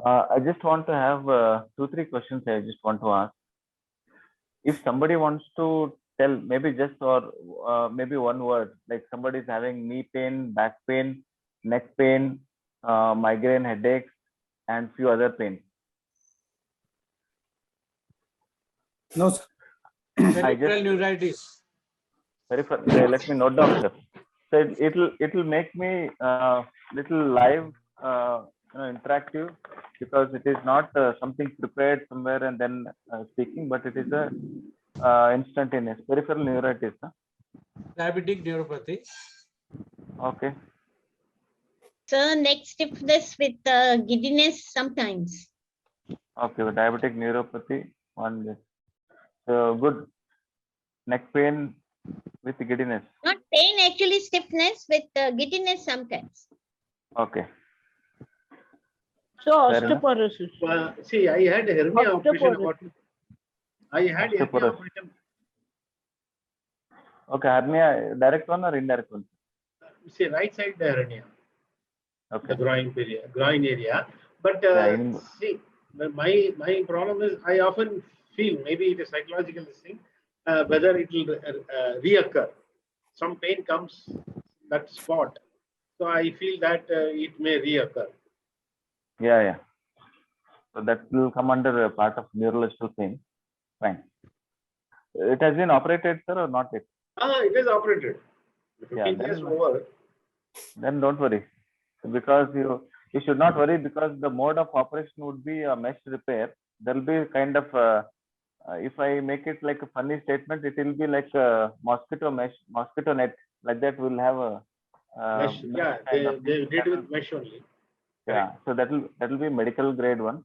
I just want to have 2-3 questions I just want to ask. If somebody wants to tell maybe just or maybe one word, like somebody is having knee pain, back pain, neck pain, migraine headaches, and few other pains. No, sir. Peripheral neuritis. Let me note down, sir. So it'll make me little live, interactive, because it is not something prepared somewhere and then speaking, but it is a instantaneous peripheral neuritis. Huh? Diabetic neuropathy. Okay. So neck stiffness with giddiness sometimes. Okay, with diabetic neuropathy, one day. So good. Neck pain with giddiness. Not pain, actually stiffness with giddiness sometimes. Okay. So Fair enough. osteoporosis. See, I had hernia operation about. I had hernia Osteoporosis. operation. Okay, hernia, direct one or indirect one? See, right side hernia, Okay. the groin area. But Yeah, see, my problem is I often feel maybe it is psychological thing, whether it will reoccur. Some pain comes that spot, so I feel that it may reoccur. Yeah. So that will come under a part of neurological pain. Fine. It has been operated, sir, or not yet? It is operated. 15 Yeah, years over. Then don't worry, because you should not worry, because the mode of operation would be a mesh repair. There will be kind of if I make it like a funny statement, it will be like a mosquito net. Like that, we'll have a Mesh, yeah, they did with mesh only. Yeah, so that will be medical grade one,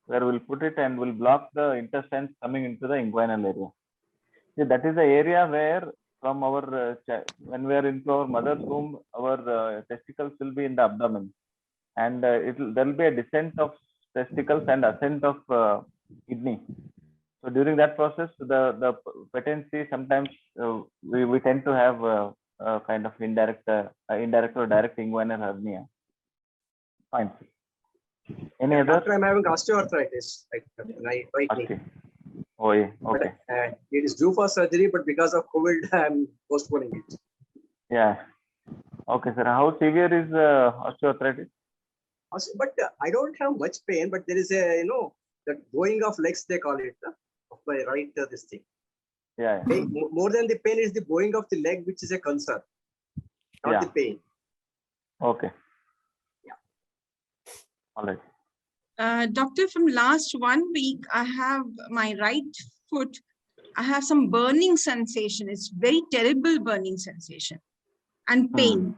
where we'll put it and we'll block the intestines coming into the inguinal area. See, that is the area where from our when we are into our mother's womb, our testicles will be in the abdomen, and there will be a descent of testicles and ascent of kidney. So during that process, the patency sometimes we tend to have a kind of indirect or direct inguinal hernia. Fine. Any other? Doctor, I'm having osteoarthritis right knee. Okay. Oh, yeah. Okay. But, it is due for surgery, but because of COVID, I'm postponing it. Yeah. Okay, sir. How severe is osteoarthritis? But I don't have much pain, but there is a, that going of legs, they call it, of my right, this thing. Yeah. Pain, more than the pain is the bowing of the leg, which is a concern, not the pain. Okay. Yeah. All right. Doctor, from last 1 week, I have my right foot. I have some burning sensation. It's very terrible burning sensation and pain.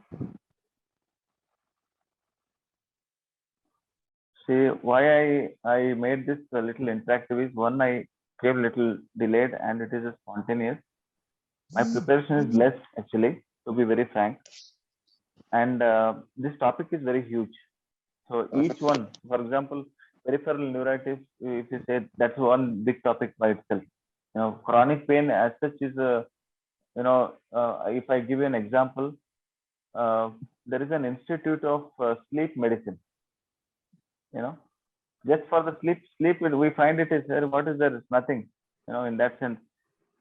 See, why I made this a little interactive is, one, I gave little delayed and it is a spontaneous. My preparation is less, actually, to be very frank. And this topic is very huge. So each one, for example, peripheral neuritis, if you say, that's one big topic by itself. Chronic pain as such is a, if I give you an example, there is an institute of sleep medicine. Just for the sleep, we find it is there. What is there? It's nothing, in that sense.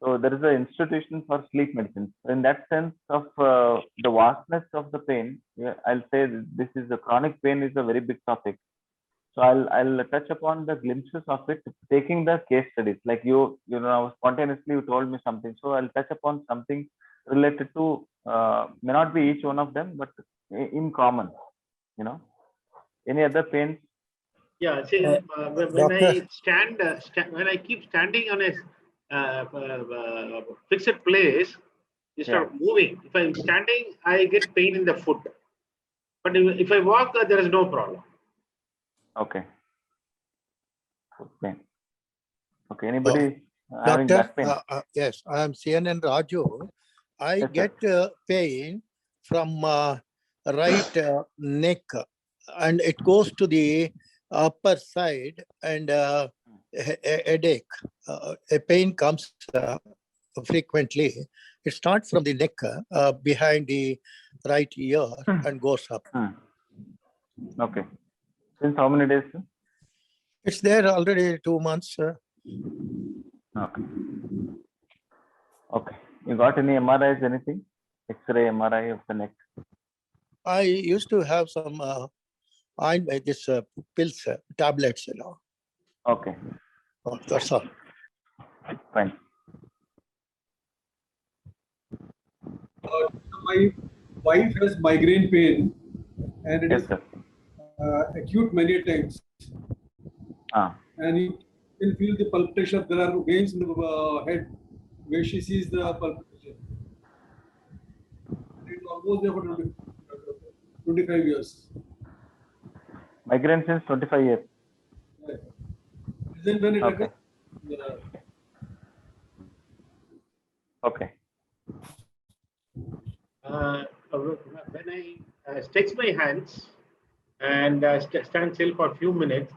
So there is an institution for sleep medicine. In that sense of the vastness of the pain, I'll say this is a chronic pain is a very big topic. So I'll touch upon the glimpses of it, taking the case studies. Like spontaneously you told me something. So I'll touch upon something related to may not be each one of them, but in common. Any other pains? Yeah, see, when I stand, when I keep standing on a fixed place, instead of moving, if I'm standing, I get pain in the foot. But if I walk, there is no problem. Okay. Foot pain. Okay. Anybody having Doctor, back pain? yes, I am CNN Raju. I get pain from right neck, and it goes to the upper side, and a headache. A pain comes frequently. It starts from the neck behind the right ear and goes up. Okay. Since how many days? It's there already 2 months. Okay. Okay. You got any MRIs, anything? X-ray, MRI of the neck? I used to have some pills, tablets, Okay, Oh, that's all. fine. My wife has migraine pain and it Yes, is sir. acute many times. Ah, And you can feel the palpitation. There are veins in the head where she sees the palpitation. It's almost there for 25 years. migraine since 25 years. Right. Isn't when it Okay. occurs? Yeah. Okay. When I stretch my hands and stand still for a few minutes,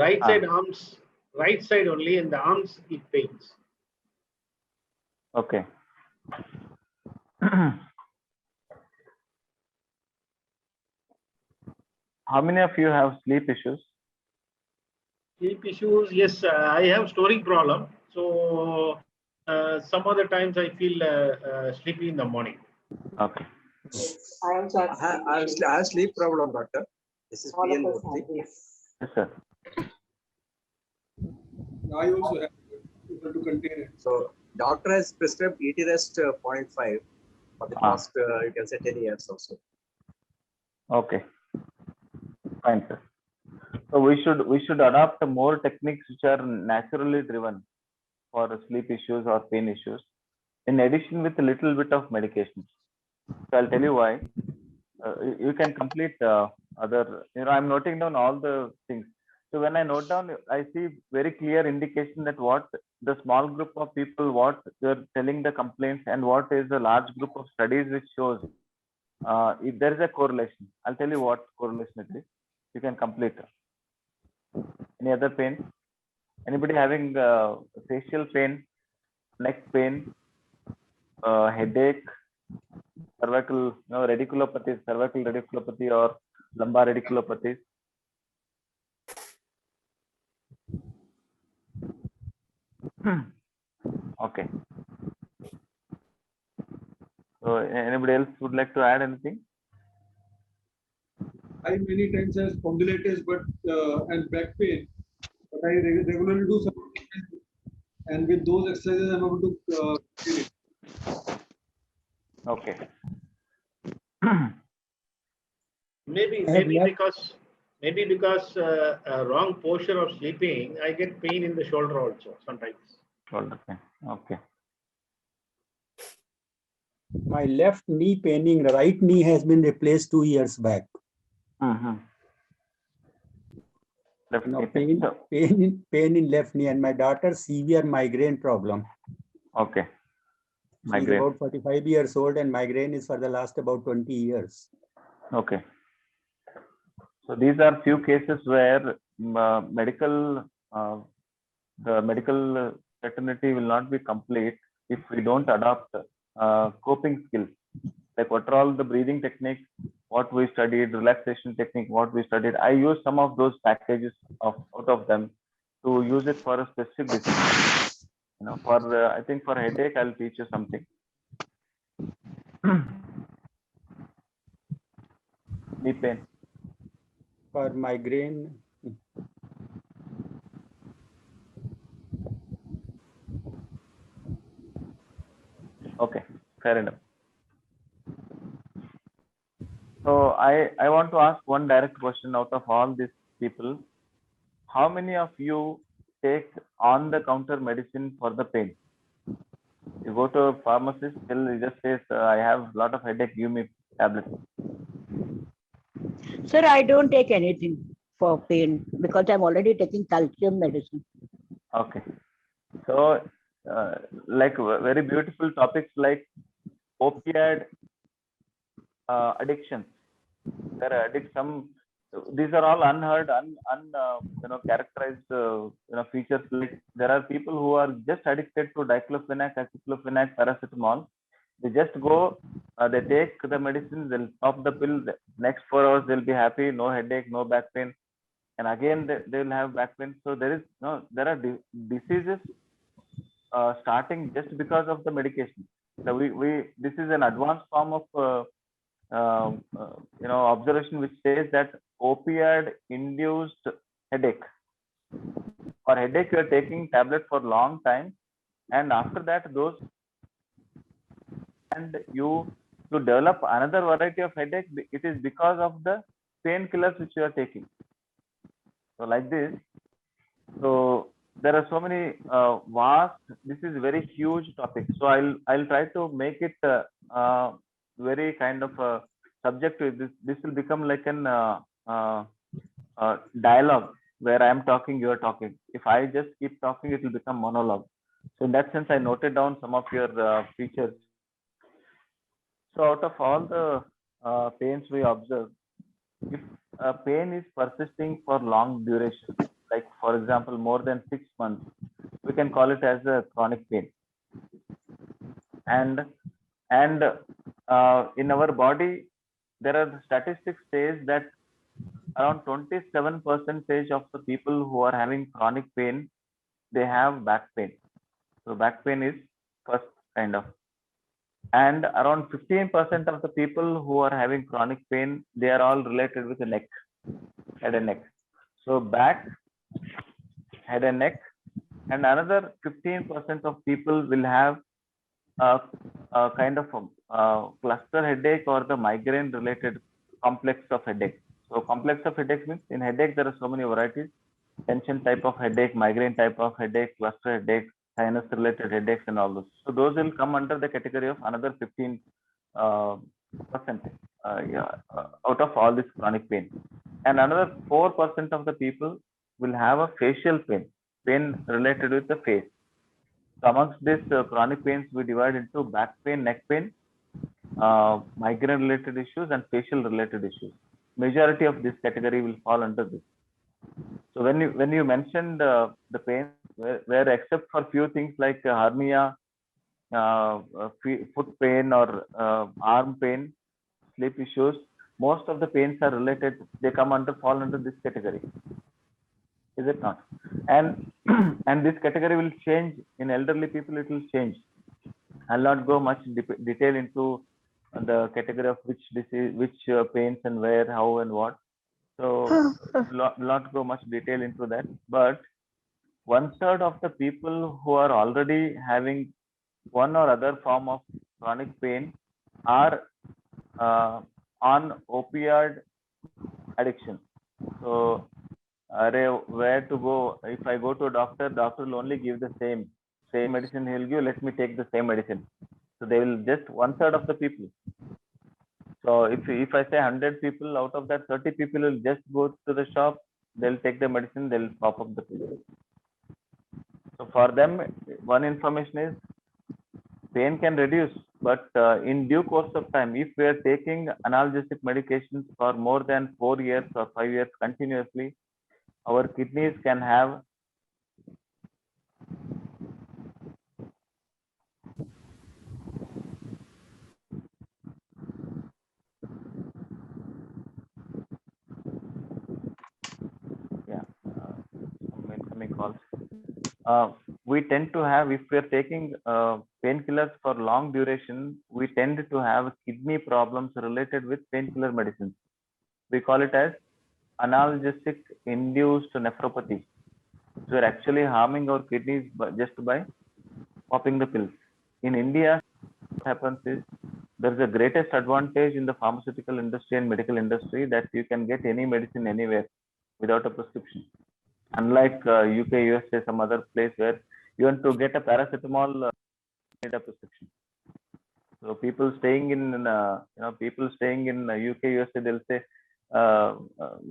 right Ah. side arms, right side only, and the arms it pains. Okay. How many of you have sleep issues? Sleep issues, yes, I have snoring problem. So some other times I feel sleepy in the morning. Okay. I have sleep problem, doctor. This is PN Murthy. Yes, sir. I also have able to contain it. So doctor has prescribed ET rest 0.5 for the past, you can say 10 years also. Okay. Fine, sir. So we should adopt more techniques which are naturally driven for sleep issues or pain issues, in addition with a little bit of medications. So I'll tell you why. You can complete other. I'm noting down all the things. So when I note down, I see very clear indication that what the small group of people, what they're telling the complaints, and what is the large group of studies which shows if there is a correlation. I'll tell you what correlation it is. You can complete. Any other pain? Anybody having facial pain, neck pain, headache, cervical, radiculopathy, cervical radiculopathy or lumbar radiculopathy? Okay. So anybody else would like to add anything? I many times have spondylitis and back pain, but I regularly do some exercises, and with those exercises I'm able to feel it. Okay. Maybe because wrong posture of sleeping, I get pain in the shoulder also sometimes. Shoulder pain. Okay. My left knee paining, the right knee has been replaced 2 years back. Left No, knee pain. So, pain in left knee, and my daughter's severe migraine problem. okay. She's Migraine. about 45 years old, and migraine is for the last about 20 years. Okay. So these are few cases where the medical fraternity will not be complete if we don't adopt coping skills. Like what are all the breathing techniques, what we studied, relaxation technique, what we studied. I use some of those packages out of them to use it for a specific disease. For I think for headache, I'll teach you something. Knee pain. For migraine, Okay, fair enough. So I want to ask one direct question out of all these people. How many of you take on-the-counter medicine for the pain? You go to a pharmacist, he just says, I have a lot of headache, give me tablets. Sir, I don't take anything for pain because I'm already taking calcium medicine. Okay. So, like very beautiful topics like opioid addiction. There are these are all unheard, characterized, features. Like there are people who are just addicted to diclofenac, aceclofenac, paracetamol. They just go, they take the medicine, they'll stop the pill. The next 4 hours, they'll be happy, no headache, no back pain. and again they will have back pain. So there are diseases starting just because of the medication. So this is an advanced form of observation which says that opioid induced headache or headache, you are taking tablet for long time, and after that those, and you develop another variety of headache. It is because of the painkillers which you are taking. So like this, so there are so many vast, this is very huge topic. So I'll try to make it very kind of subjective. This will become like an dialogue where I am talking, you are talking. If I just keep talking, it will become monologue. So in that sense, I noted down some of your features. So out of all the pains we observe, if pain is persisting for long duration, like for example, more than 6 months, we can call it as a chronic pain. And in our body, there are statistics says that around 27% of the people who are having chronic pain, they have back pain. So back pain is first kind of. And around 15% of the people who are having chronic pain, they are all related with the neck, head and neck. So back, head and neck, and another 15% of people will have a kind of cluster headache or the migraine related complex of headache. So complex of headache means in headache there are so many varieties: tension type of headache, migraine type of headache, cluster headache, sinus related headaches, and all those. So those will come under the category of another 15% out of all this chronic pain. And another 4% of the people will have a facial pain related with the face. So amongst this chronic pains, we divide into back pain, neck pain, migraine related issues, and facial related issues. Majority of this category will fall under this. So when you mentioned the pain, where except for few things like hernia, foot pain, or arm pain, sleep issues, most of the pains are related. They fall under this category. Is it not? And and this category will change in elderly people. It will change. I'll not go much detail into the category of which disease, which pains, and where, how, and what. So not go much detail into that. But 1/3 of the people who are already having one or other form of chronic pain are on opioid addiction. So where to go? If I go to a doctor will only give the same medicine he'll give. Let me take the same medicine. So they will just 1/3 of the people. So if I say 100 people, out of that 30 people will just go to the shop, they'll take the medicine, they'll pop up the pill. So for them, one information is pain can reduce, but in due course of time, if we are taking analgesic medications for more than 4 years or 5 years continuously, our kidneys can have incoming calls. We tend to have, if we are taking painkillers for long duration, we tend to have kidney problems related with painkiller medicines. We call it as analgesic induced nephropathy. So we're actually harming our kidneys just by popping the pills. In India, what happens is there's the greatest advantage in the pharmaceutical industry and medical industry that you can get any medicine anywhere without a prescription. Unlike UK, USA, some other place where you want to get a paracetamol, need a prescription. So people staying in UK, USA, they'll say,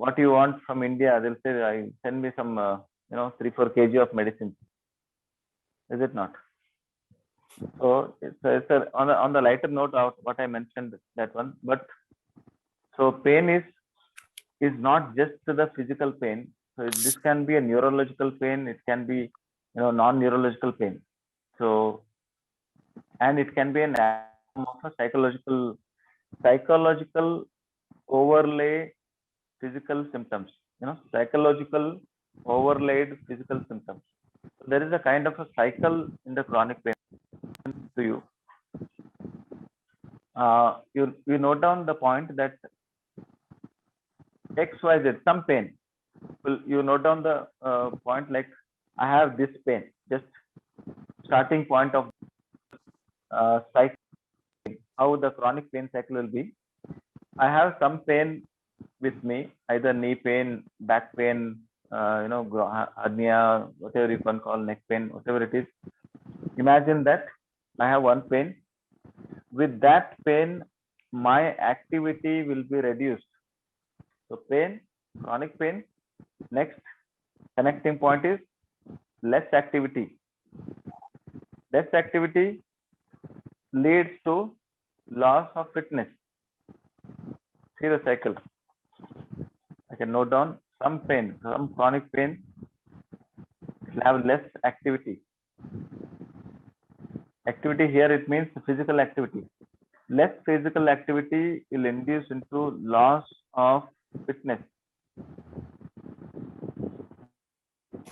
what do you want from India? They'll say, send me some 3-4 kg of medicine. Is it not? So it's on the lighter note of what I mentioned, that one. But so pain is not just the physical pain. So this can be a neurological pain. It can be non-neurological pain. So, and it can be an of a psychological overlay physical symptoms. psychological overlaid physical symptoms. So there is a kind of a cycle in the chronic pain to you. You note down the point that XYZ, some pain. Well, you note down the point like I have this pain, just starting point of cycle, how the chronic pain cycle will be. I have some pain with me, either knee pain, back pain, hernia, whatever you can call, neck pain, whatever it is. Imagine that I have one pain. With that pain, my activity will be reduced. So pain, chronic pain. Next connecting point is less activity. Less activity leads to loss of fitness. See the cycle. I can note down some pain, some chronic pain will have less activity. Activity here, it means physical activity. Less physical activity will induce into loss of fitness.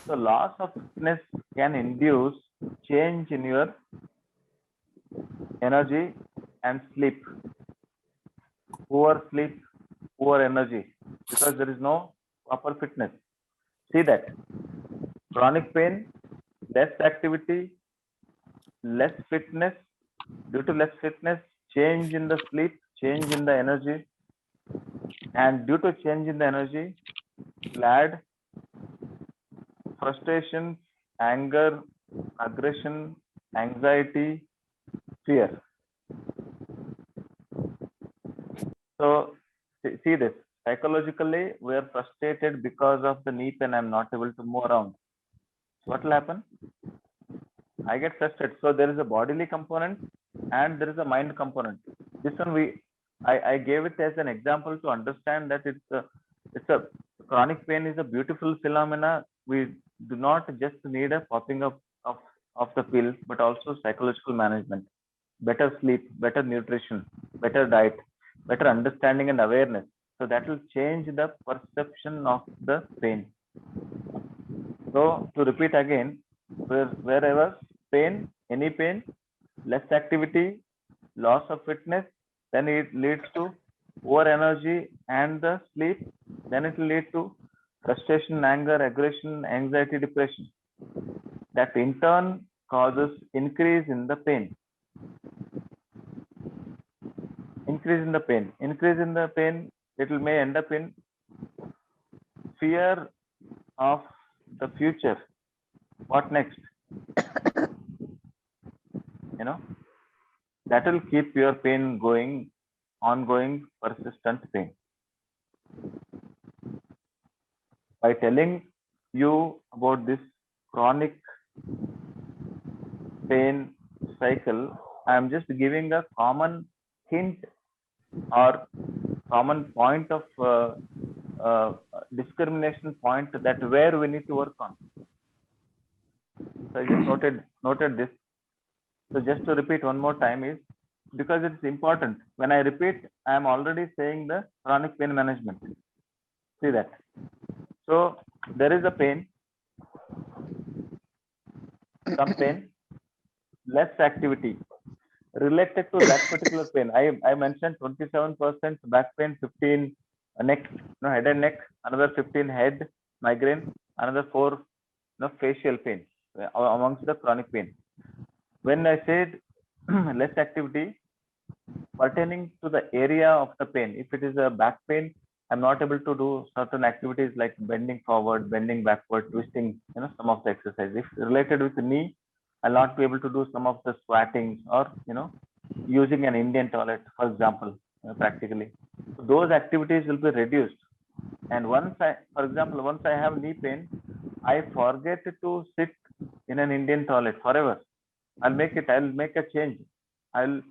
So loss of fitness can induce change in your energy and sleep. Poor sleep, poor energy, because there is no proper fitness. See that. Chronic pain, less activity, less fitness. Due to less fitness, change in the sleep, change in the energy. And due to change in the energy, will add frustration, anger, aggression, anxiety, fear. So see this. Psychologically, we are frustrated because of the knee pain. I'm not able to move around. What will happen? I get frustrated. So there is a bodily component and there is a mind component. This one I gave it as an example to understand that it's a chronic pain is a beautiful phenomena. We do not just need a popping up of the pill, but also psychological management, better sleep, better nutrition, better diet, better understanding and awareness. So that will change the perception of the pain. So to repeat again, wherever pain, any pain, less activity, loss of fitness, then it leads to poor energy and the sleep. Then it will lead to frustration, anger, aggression, anxiety, depression. That in turn causes increase in the pain. Increase in the pain. Increase in the pain, it will may end up in fear of the future. What next? That will keep your pain going, ongoing, persistent pain. By telling you about this chronic pain cycle, I am just giving a common hint or common point of discrimination point that where we need to work on. So I just noted this. So just to repeat one more time is because it's important. When I repeat, I am already saying the chronic pain management. See that. So there is a pain, some pain, less activity related to that particular pain. I mentioned 27% back pain, 15 neck, head and neck, another 15 head migraine, another 4 facial pain amongst the chronic pain. When I said less activity pertaining to the area of the pain, if it is a back pain, I'm not able to do certain activities like bending forward, bending backward, twisting, some of the exercises. If related with the knee, I'll not be able to do some of the squatting or, using an Indian toilet, for example, practically. So those activities will be reduced. And once I have knee pain, I forget to sit in an Indian toilet forever. I'll make a change. I'll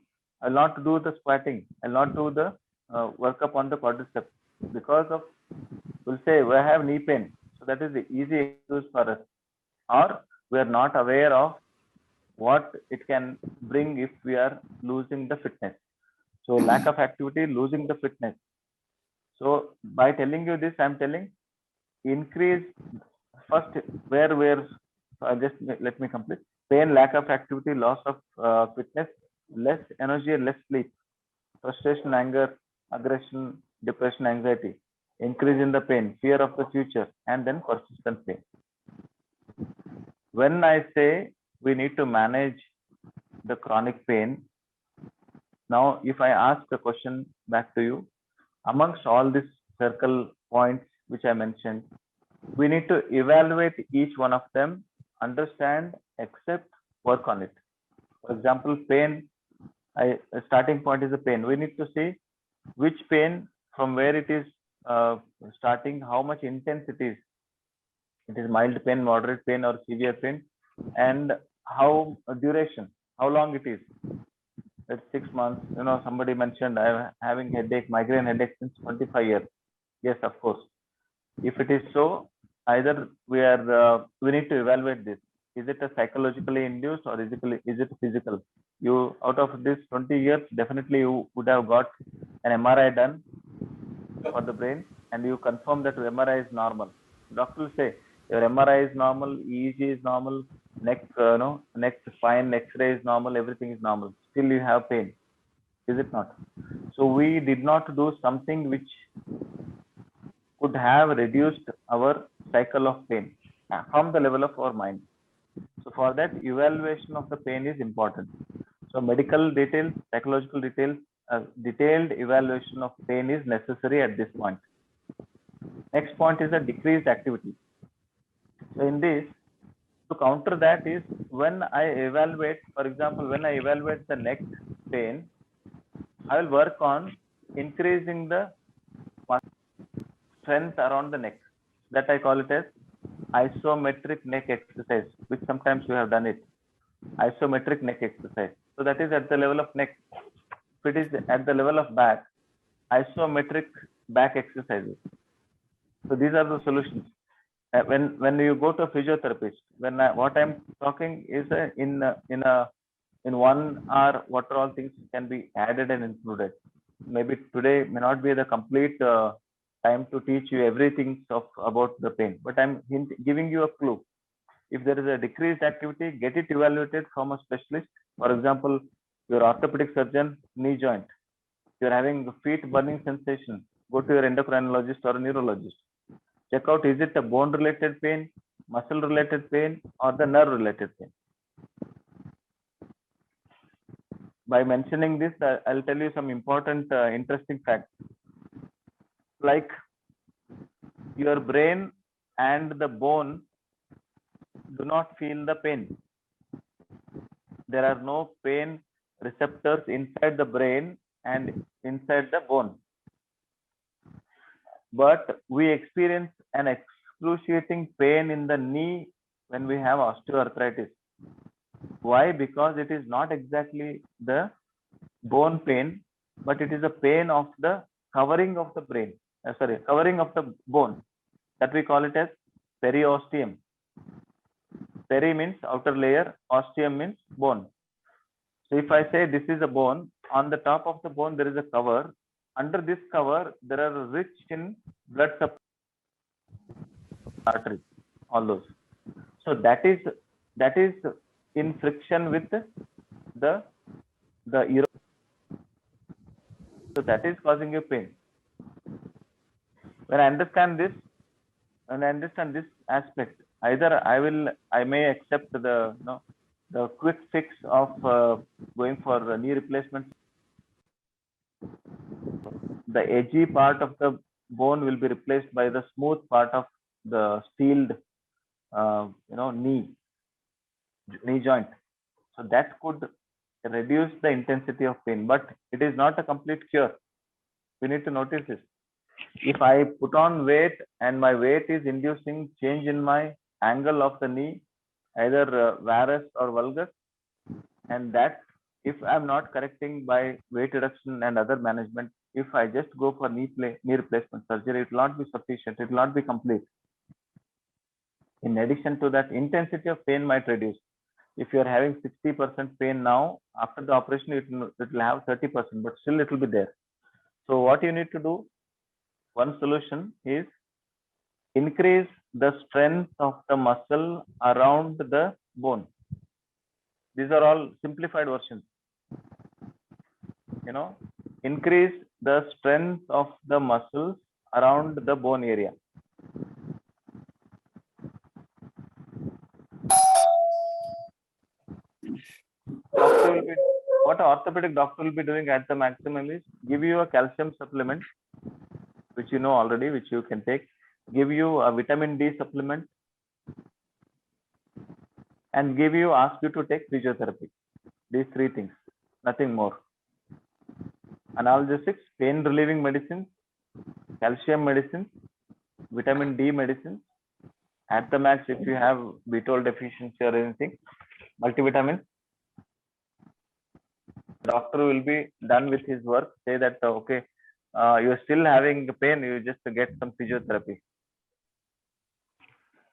not do the squatting. I'll not do the workup on the quadriceps because of, we'll say we have knee pain. So that is the easy excuse for us. Or we are not aware of what it can bring if we are losing the fitness. So lack of activity, losing the fitness. So by telling you this, I'm telling increase first where just let me complete. Pain, lack of activity, loss of fitness, less energy, less sleep, frustration, anger, aggression, depression, anxiety, increase in the pain, fear of the future, and then persistent pain. When I say we need to manage the chronic pain, now if I ask a question back to you, amongst all these circle points which I mentioned, we need to evaluate each one of them, understand, accept, work on it. For example, pain, a starting point is the pain. We need to see which pain, from where it is starting, how much intense it is. It is mild pain, moderate pain, or severe pain, and how duration, how long it is. It's 6 months. You know, somebody mentioned I'm having headache, migraine headache since 25 years. Yes, of course. If it is so, either we need to evaluate this. Is it a psychologically induced or is it physical? You, out of this 20 years, definitely you would have got an MRI done for the brain, and you confirm that your MRI is normal. Doctor will say your MRI is normal, EEG is normal, neck fine, X-ray is normal, everything is normal. Still you have pain. Is it not? So we did not do something which could have reduced our cycle of pain from the level of our mind. So for that, evaluation of the pain is important. So medical details, psychological details, detailed evaluation of pain is necessary at this point. Next point is a decreased activity. So in this, to counter that is when I evaluate, for example, when I evaluate the neck pain, I will work on increasing the strength around the neck. That I call it as isometric neck exercise, which sometimes you have done it. Isometric neck exercise. So that is at the level of neck. If it is at the level of back, isometric back exercises. So these are the solutions. When you go to a physiotherapist, what I'm talking is in 1 hour, what are all things can be added and included. Maybe today may not be the complete time to teach you everything about the pain, but I'm giving you a clue. If there is a decreased activity, get it evaluated from a specialist. For example, your orthopedic surgeon, knee joint. You're having feet burning sensation, go to your endocrinologist or a neurologist. Check out, is it a bone related pain, muscle related pain, or the nerve related pain. By mentioning this, I'll tell you some important interesting facts. Like your brain and the bone do not feel the pain. There are no pain receptors inside the brain and inside the bone. But we experience an excruciating pain in the knee when we have osteoarthritis. Why? Because it is not exactly the bone pain, but it is a pain of the covering of the brain. Covering of the bone. That we call it as periosteum. Peri means outer layer, osteum means bone. So if I say this is a bone, on the top of the bone there is a cover. Under this cover, there are rich in blood supply arteries, all those. So that is in friction with the ear. So that is causing you pain. When I understand this, aspect, either I may accept the quick fix of going for knee replacement. The edgy part of the bone will be replaced by the smooth part of the steeled knee joint. So that could reduce the intensity of pain, but it is not a complete cure. We need to notice this. If I put on weight and my weight is inducing change in my angle of the knee, either varus or valgus, and that if I'm not correcting by weight reduction and other management, if I just go for knee replacement surgery, it will not be sufficient. It will not be complete. In addition to that, intensity of pain might reduce. If you are having 60% pain now, after the operation, it will have 30%, but still it will be there. So what you need to do, one solution is increase the strength of the muscle around the bone. These are all simplified versions. Increase the strength of the muscles around the bone area. What an orthopedic doctor will be doing at the maximum is give you a calcium supplement, which you know already, which you can take, give you a vitamin D supplement, and ask you to take physiotherapy. These three things, nothing more. Analgesics, pain relieving medicines, calcium medicines, vitamin D medicines. At the max, if you have B12 deficiency or anything, multivitamins. Doctor will be done with his work, say that, okay, you're still having pain, you just get some physiotherapy.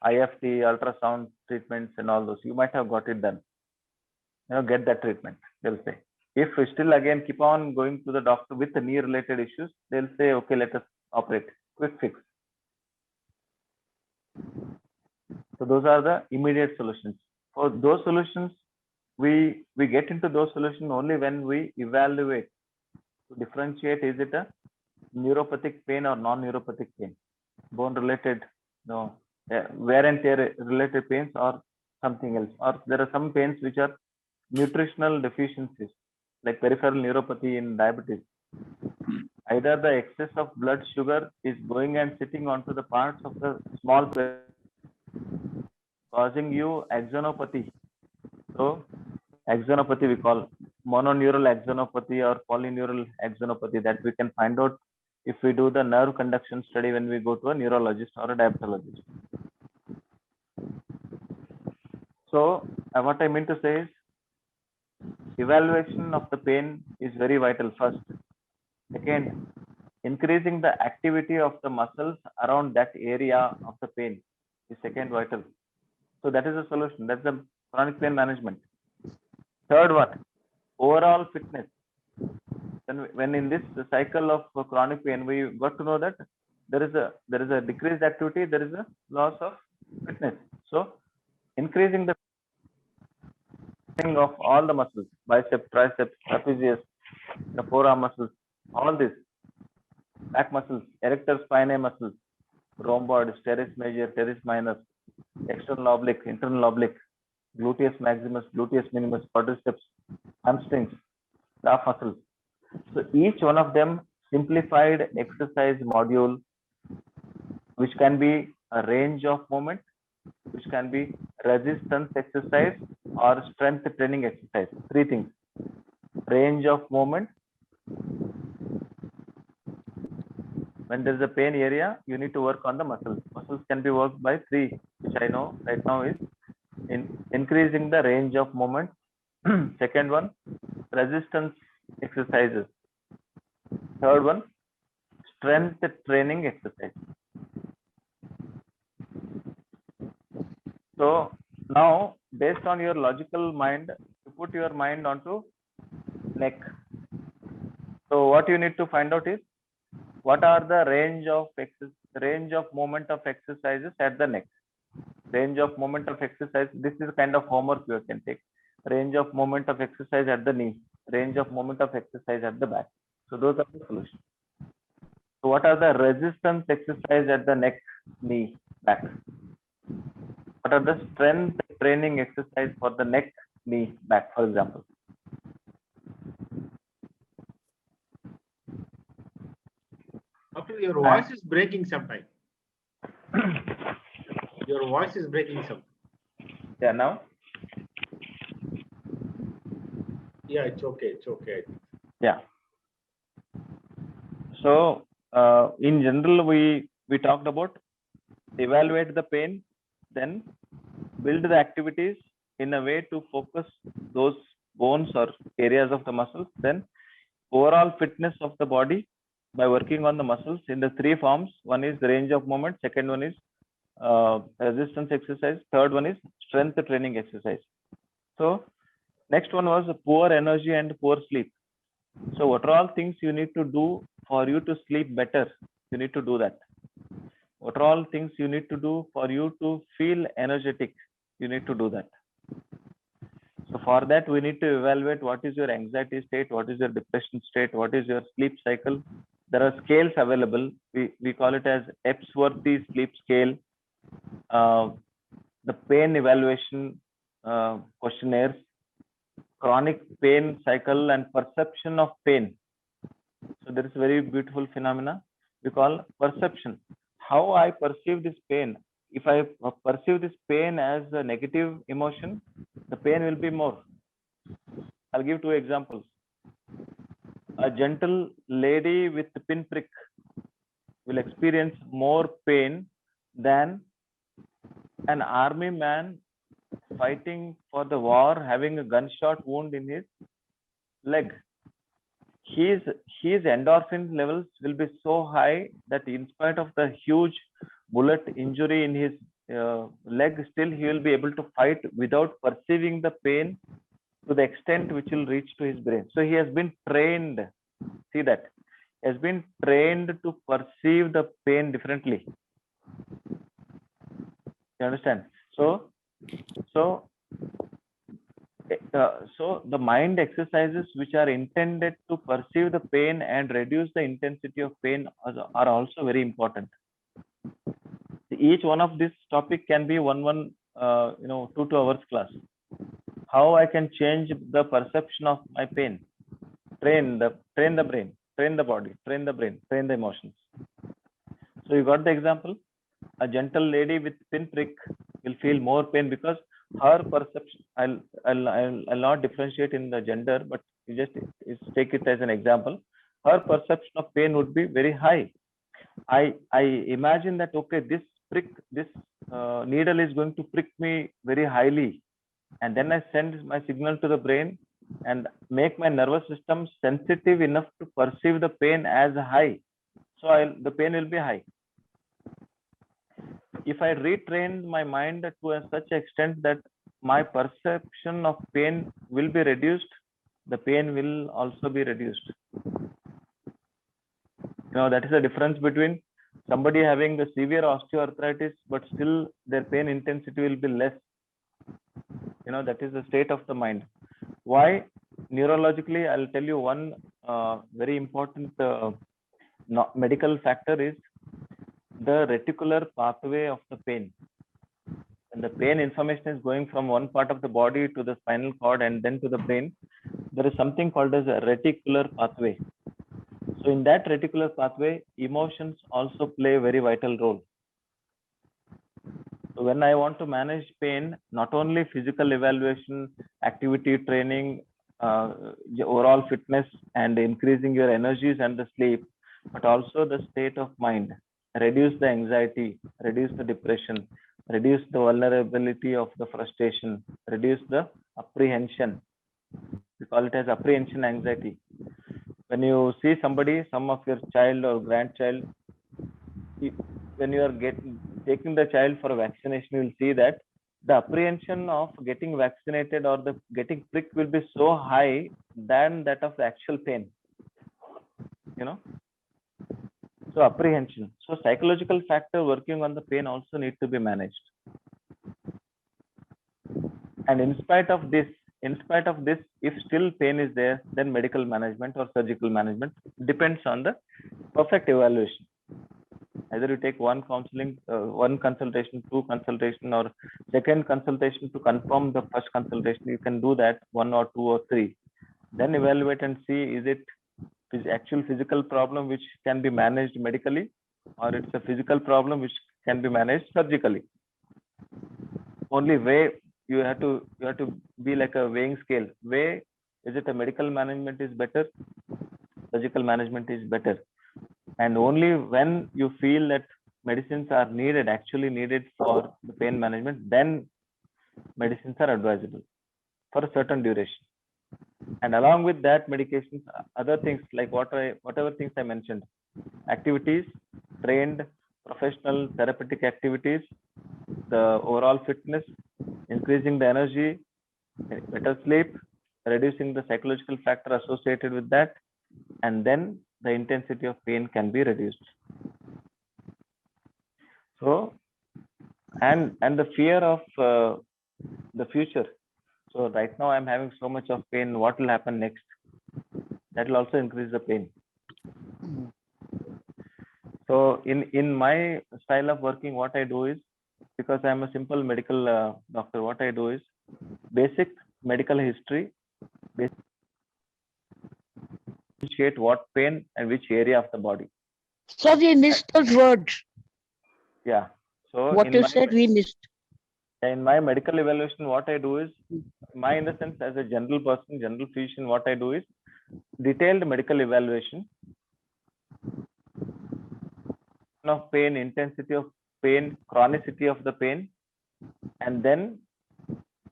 IFT, ultrasound treatments and all those, you might have got it done. Get that treatment, they'll say. If you still again keep on going to the doctor with the knee related issues, they'll say, okay, let us operate, quick fix. So those are the immediate solutions. For those solutions, we get into those solutions only when we evaluate to differentiate, is it a neuropathic pain or non-neuropathic pain, bone related, wear and tear related pains, or something else. Or there are some pains which are nutritional deficiencies, like peripheral neuropathy in diabetes. Either the excess of blood sugar is going and sitting onto the parts of the small, causing you axonopathy. So axonopathy we call mononeural axonopathy or polyneural axonopathy, that we can find out if we do the nerve conduction study when we go to a neurologist or a diabetologist. So what I mean to say is, evaluation of the pain is very vital first. Second, increasing the activity of the muscles around that area of the pain is second vital. So that is a solution. That's the chronic pain management. Third one, overall fitness. When in this cycle of chronic pain, we got to know that there is a decreased activity, there is a loss of fitness. So increasing the of all the muscles, biceps, triceps, trapezius, the forearm muscles, all this, back muscles, erector spinae muscles, rhomboid, teres major, teres minor, external oblique, internal oblique, gluteus maximus, gluteus minimus, quadriceps, hamstrings, calf muscles. So each one of them simplified exercise module, which can be a range of movement, which can be resistance exercise or strength training exercise. Three things: range of movement. When there is a pain area, you need to work on the muscles. Muscles can be worked by three, which I know right now is increasing the range of movement. Second one, resistance exercises. Third one, strength training exercise. So now, based on your logical mind, you put your mind onto neck. So what you need to find out is, what are the range of movement of exercises at the neck? Range of movement of exercise. This is kind of homework you can take. Range of movement of exercise at the knee. Range of movement of exercise at the back. So those are the solutions. So what are the resistance exercise at the neck, knee, back? What are the strength training exercise for the neck, knee, back, for example? Doctor, your voice is breaking sometime. Your voice is breaking some. Yeah, now? Yeah, it's okay. It's okay. Yeah. So in general, we talked about evaluate the pain, then build the activities in a way to focus those bones or areas of the muscles, then overall fitness of the body by working on the muscles in the three forms. One is the range of movement, second one is resistance exercise, third one is strength training exercise. So next one was poor energy and poor sleep. So what are all things you need to do for you to sleep better? You need to do that. what are all things you need to do for you to feel energetic. You need to do that. So for that, we need to evaluate what is your anxiety state, what is your depression state, what is your sleep cycle. There are scales available. We call it as Epworthy sleep scale, the pain evaluation questionnaires, chronic pain cycle, and perception of pain. So there is a very beautiful phenomena we call perception. How I perceive this pain. If I perceive this pain as a negative emotion, the pain will be more. I'll give 2 examples. A gentle lady with pinprick will experience more pain than an army man fighting for the war, having a gunshot wound in his leg. His endorphin levels will be so high that in spite of the huge bullet injury in his leg, still he will be able to fight without perceiving the pain to the extent which will reach to his brain. So he has been trained, see that, he has been trained to perceive the pain differently. You understand? So the mind exercises which are intended to perceive the pain and reduce the intensity of pain are also very important. Each one of this topic can be 2 hours class. How I can change the perception of my pain, train the brain, train the body, train the brain, train the emotions. So you got the example. A gentle lady with pinprick will feel more pain because her perception. I'll not differentiate in the gender, but you just take it as an example. Her perception of pain would be very high. I imagine that okay, this needle is going to prick me very highly, and then I send my signal to the brain and make my nervous system sensitive enough to perceive the pain as high. So the pain will be high. If I retrain my mind to such extent that my perception of pain will be reduced, the pain will also be reduced. That is the difference between somebody having the severe osteoarthritis, but still their pain intensity will be less. That is the state of the mind. Why? Neurologically, I'll tell you one very important medical factor is the reticular pathway of the pain. When the pain information is going from one part of the body to the spinal cord and then to the brain, there is something called as a reticular pathway. So in that reticular pathway, emotions also play a very vital role. So when I want to manage pain, not only physical evaluation, activity training, overall fitness, and increasing your energies and the sleep, but also the state of mind. Reduce the anxiety, reduce the depression, reduce the vulnerability of the frustration, reduce the apprehension. We call it as apprehension anxiety. When you see somebody, some of your child or grandchild, when you are taking the child for a vaccination, you will see that the apprehension of getting vaccinated or the getting pricked will be so high than that of the actual pain. So apprehension. So psychological factor working on the pain also need to be managed. And in spite of this, if still pain is there, then medical management or surgical management depends on the perfect evaluation. Either you take one counseling, one consultation, 2 consultation, or second consultation to confirm the first consultation. You can do that 1 or 2 or 3. Then evaluate and see, is it actual physical problem which can be managed medically, or it's a physical problem which can be managed surgically. Only way you have to be like a weighing scale. Weigh, is it a medical management is better, surgical management is better. And only when you feel that medicines are actually needed for the pain management, then medicines are advisable for a certain duration. And along with that, medications, other things like whatever things I mentioned, activities, trained, professional, therapeutic activities, the overall fitness, increasing the energy, better sleep, reducing the psychological factor associated with that, and then the intensity of pain can be reduced. So, and the fear of the future. So right now I'm having so much of pain. What will happen next? That will also increase the pain. So in my style of working, what I do is, because I'm a simple medical doctor, what I do is basic medical history, differentiate what pain and which area of the body. So we missed those words. Yeah. So What you said, we missed. in my medical evaluation, what I do is, my in the sense as a general person, general physician, what I do is detailed medical evaluation of pain, intensity of pain, chronicity of the pain, and then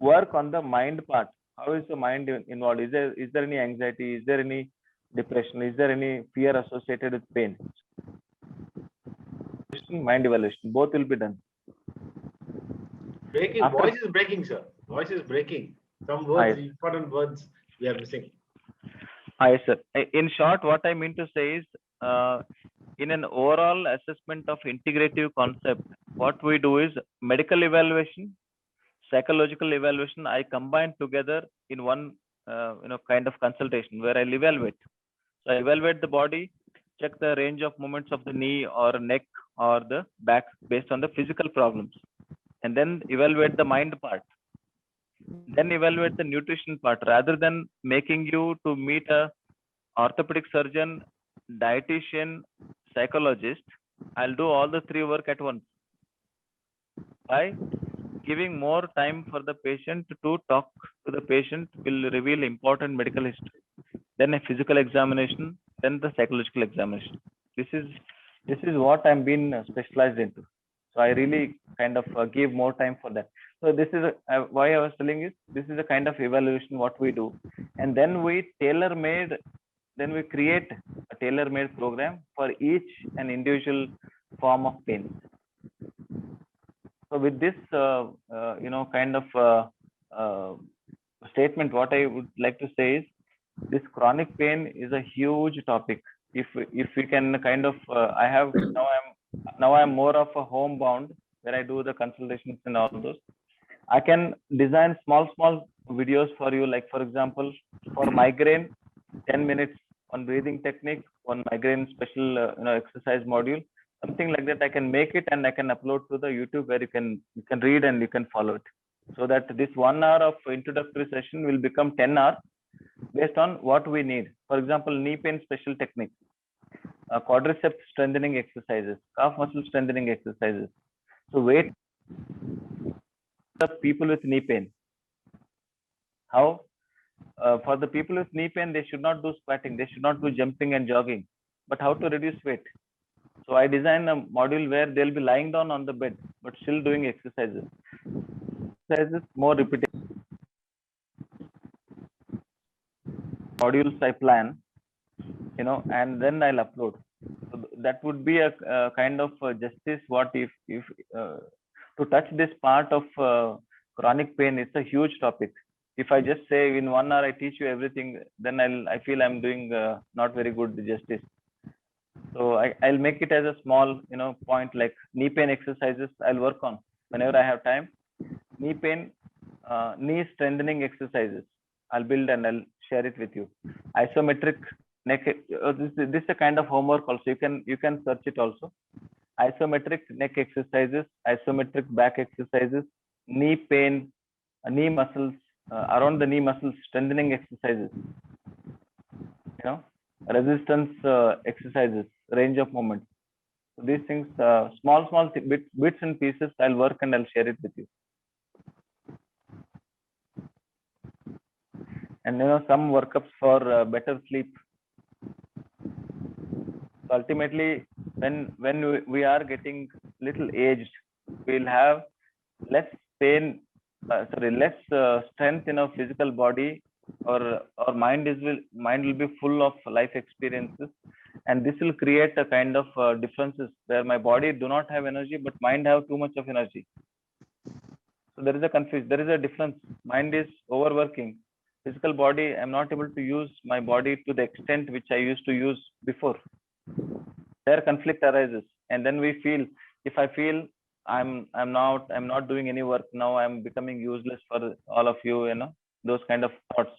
work on the mind part. How is the mind involved? Is there any anxiety? Is there any depression? Is there any fear associated with pain? Mind evaluation, both will be done. Breaking, After- voice is breaking, sir. Voice is breaking. Some words, important words, we are missing. Yes, sir. In short, what I mean to say is, in an overall assessment of integrative concept, what we do is medical evaluation, psychological evaluation, I combine together in one kind of consultation where I'll evaluate. So I evaluate the body, check the range of movements of the knee or neck or the back based on the physical problems, and then evaluate the mind part. Then evaluate the nutrition part, rather than making you to meet a orthopedic surgeon, dietitian, psychologist. I'll do all the three work at once by giving more time for the patient to talk to the patient will reveal important medical history, then a physical examination, then the psychological examination. This is what I'm being specialized into. So I really kind of give more time for that. So this is why I was telling you, this is the kind of evaluation what we do, and then we create a tailor-made program for each and individual form of pain. So with this, kind of statement, what I would like to say is, this chronic pain is a huge topic. If we can kind of, now I'm more of a homebound where I do the consultations and all those. I can design small videos for you, like for example, for migraine, 10 minutes on breathing technique, on migraine special exercise module, something like that. I can make it and I can upload to the YouTube where you can read and you can follow it, so that this 1 hour of introductory session will become 10 hours based on what we need. For example, knee pain special technique, quadriceps strengthening exercises, calf muscle strengthening exercises. So wait, the people with knee pain, how for the people with knee pain, they should not do squatting, they should not do jumping and jogging, but how to reduce weight. So I design a module where they'll be lying down on the bed but still doing exercises more repetitive modules I plan, and then I'll upload. So that would be a kind of justice. What if to touch this part of chronic pain, it's a huge topic. If I just say in 1 hour I teach you everything, then I feel I'm doing not very good justice. So I'll make it as a small point, like knee pain exercises I'll work on whenever I have time. Knee pain, knee strengthening exercises I'll build and I'll share it with you. Isometric neck, this is a kind of homework also. You can search it also. Isometric neck exercises, isometric back exercises, knee pain, knee muscles, around the knee muscles strengthening exercises, resistance exercises, range of movement. So these things, small bits and pieces, I'll work and I'll share it with you. And some workups for better sleep. So ultimately, when we are getting little aged, we'll have less pain, less strength in our physical body, or our mind will be full of life experiences, and this will create a kind of differences where my body do not have energy, but mind have too much of energy. So there is a confusion. There is a difference. Mind is overworking. Physical body, I'm not able to use my body to the extent which I used to use before. There conflict arises, and then we feel, if I feel I'm not doing any work now. I'm becoming useless for all of you. Those kind of thoughts.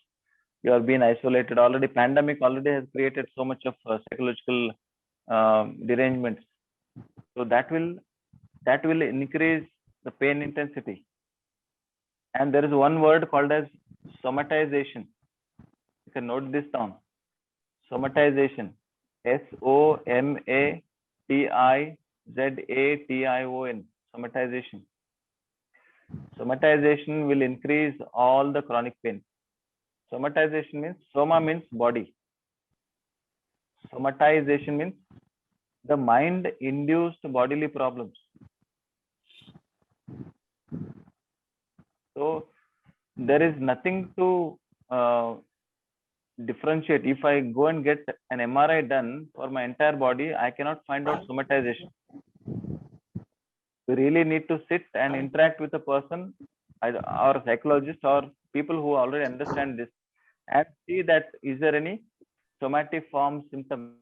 You are being isolated already. Pandemic already has created so much of psychological derangements. So that will increase the pain intensity. And there is one word called as somatization. You can note this down. Somatization. SOMATIZATION. Somatization. Somatization will increase all the chronic pain. Somatization means, soma means body. Somatization means the mind induced bodily problems. So there is nothing to differentiate. If I go and get an MRI done for my entire body, I cannot find out somatization. We really need to sit and interact with a person, or a psychologist, or people who already understand this, and see that is there any somatic form symptom.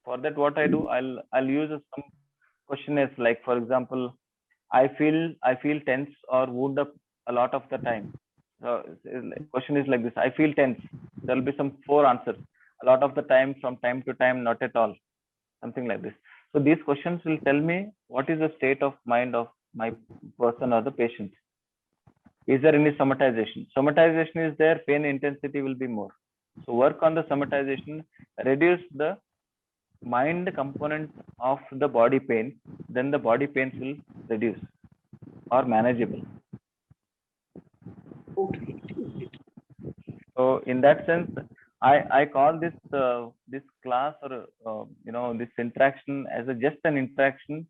For that, what I do, I'll use some questionnaires, like for example, I feel tense or wound up a lot of the time. So question is like this: I feel tense. There will be some 4 answers. A lot of the time, from time to time, not at all, something like this. So these questions will tell me what is the state of mind of my person or the patient. Is there any somatization? Somatization is there, pain intensity will be more. So work on the somatization, reduce the mind component of the body pain, then the body pains will reduce or manageable. Okay. So in that sense, I call this this class, or this interaction as just an interaction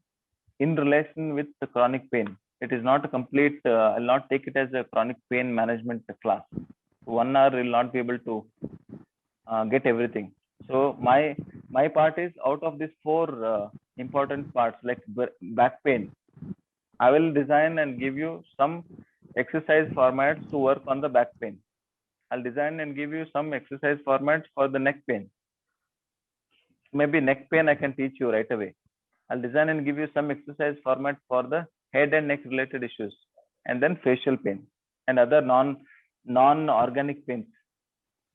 in relation with the chronic pain. It is not a complete. I'll not take it as a chronic pain management class. 1 hour will not be able to get everything. So my part is, out of these 4 important parts, like back pain, I will design and give you some exercise formats to work on the back pain. I'll design and give you some exercise formats for the neck pain. Maybe neck pain I can teach you right away. I'll design and give you some exercise format for the head and neck related issues, and then facial pain and other non-organic pains.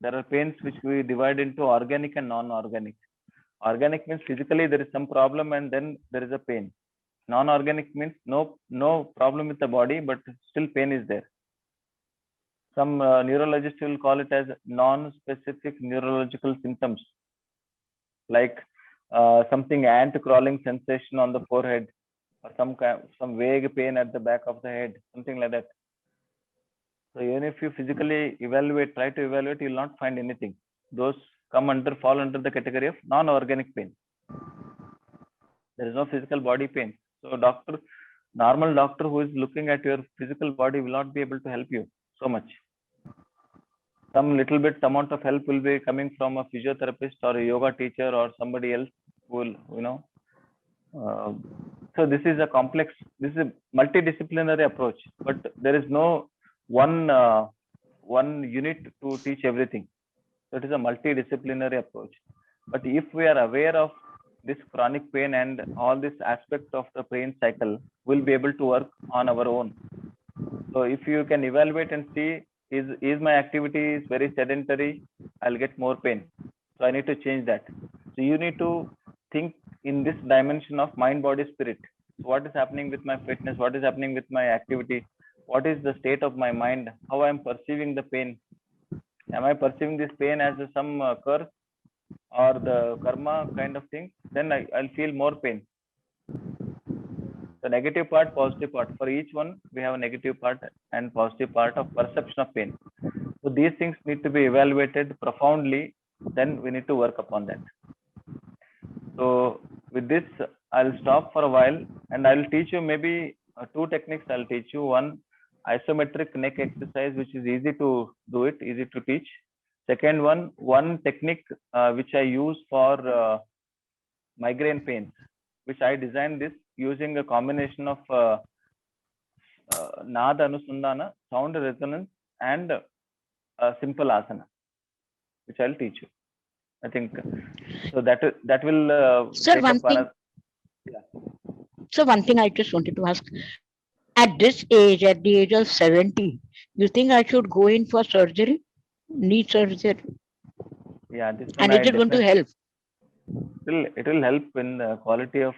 There are pains which we divide into organic and non-organic. Organic means physically there is some problem and then there is a pain. Non-organic means no problem with the body, but still pain is there. Some neurologists will call it as non-specific neurological symptoms, like something ant crawling sensation on the forehead, or some vague pain at the back of the head, something like that. So even if you physically try to evaluate, you will not find anything. Those fall under the category of non-organic pain. There is no physical body pain. So normal doctor who is looking at your physical body will not be able to help you so much. Some little bit amount of help will be coming from a physiotherapist or a yoga teacher or somebody else who will, so this is a multidisciplinary approach, but there is no one unit to teach everything. So it is a multidisciplinary approach. But if we are aware of this chronic pain and all this aspect of the pain cycle, we'll be able to work on our own. So if you can evaluate and see, is my activity is very sedentary, I'll get more pain. So I need to change that. So you need to think in this dimension of mind, body, spirit. So what is happening with my fitness? What is happening with my activity? What is the state of my mind? How I am perceiving the pain? Am I perceiving this pain as some curse or the karma kind of thing? Then I'll feel more pain. The negative part, positive part. For each one, we have a negative part and positive part of perception of pain. So these things need to be evaluated profoundly. Then we need to work upon that. So with this, I'll stop for a while and I'll teach you maybe 2 techniques. I'll teach you. One, isometric neck exercise, which is easy to do it, easy to teach. Second one technique which I use for migraine pains, which I designed this using a combination of Nada Anusandhana, sound resonance, and simple asana, which I'll teach you. I think so that will Sir, take one up thing. another. Yeah. So one thing I just wanted to ask, at this age, at the age of 70, you think I should go in for surgery, knee surgery? Yeah, this one And I is it going to definitely help? it will help in the quality of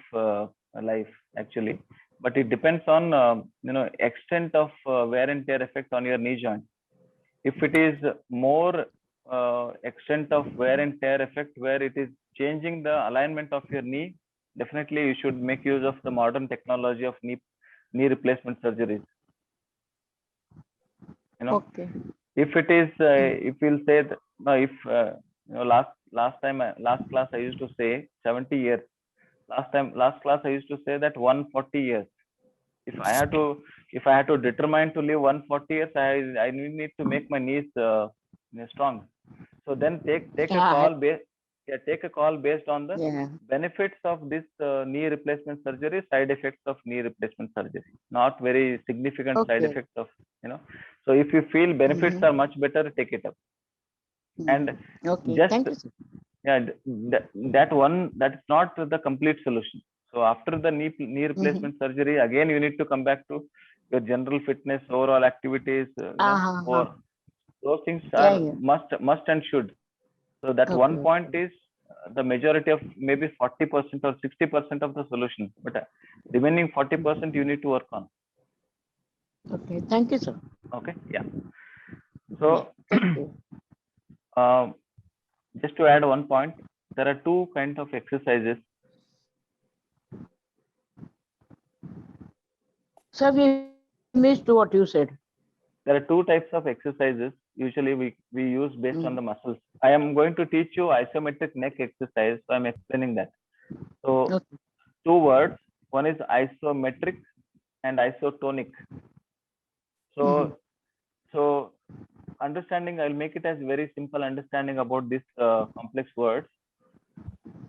life actually, but it depends on extent of wear and tear effect on your knee joint. If it is more extent of wear and tear effect where it is changing the alignment of your knee, definitely you should make use of the modern technology of knee replacement surgeries. Okay. If it is if we'll say that, no, if last class I used to say 70 years. Last class I used to say that 140 years. If I had to determine to live 140 years, I need to make my knees strong. So then take a call based on the benefits of this knee replacement surgery, side effects of knee replacement surgery, not very significant side effects of, so if you feel benefits are much better, take it up. And just Thank you, sir. yeah, that's not the complete solution. So after the knee replacement surgery, again you need to come back to your general fitness, overall activities, or those things are must and should. So that one point is the majority of maybe 40% or 60% of the solution, but remaining 40% you need to work on. Okay, thank you, sir. Okay, yeah. So just to add one point, there are two kinds of exercises. Sir, we missed what you said. There are two types of exercises usually we use based on the muscles. I am going to teach you isometric neck exercise, so I'm explaining that. So two words, one is isometric and isotonic. So understanding, I'll make it as very simple understanding about this complex words.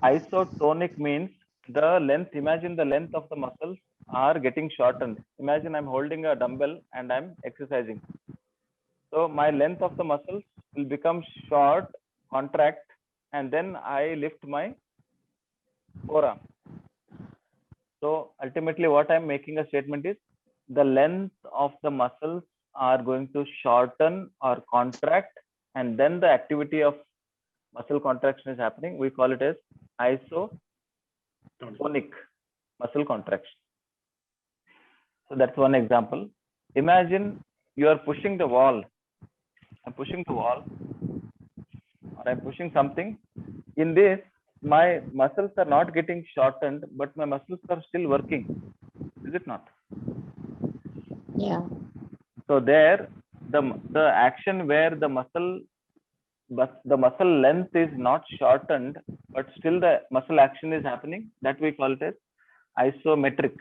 Isotonic means the length, imagine the length of the muscles are getting shortened. Imagine I'm holding a dumbbell and I'm exercising. So my length of the muscles will become short, contract, and then I lift my forearm. So ultimately what I'm making a statement is the length of the muscles are going to shorten or contract, and then the activity of muscle contraction is happening. We call it as isotonic muscle contraction. So that's one example. Imagine you are pushing the wall. I'm pushing the wall, or I'm pushing something. In this, my muscles are not getting shortened, but my muscles are still working. Is it not? Yeah. So there, the action where the muscle length is not shortened, but still the muscle action is happening, that we call it as isometric.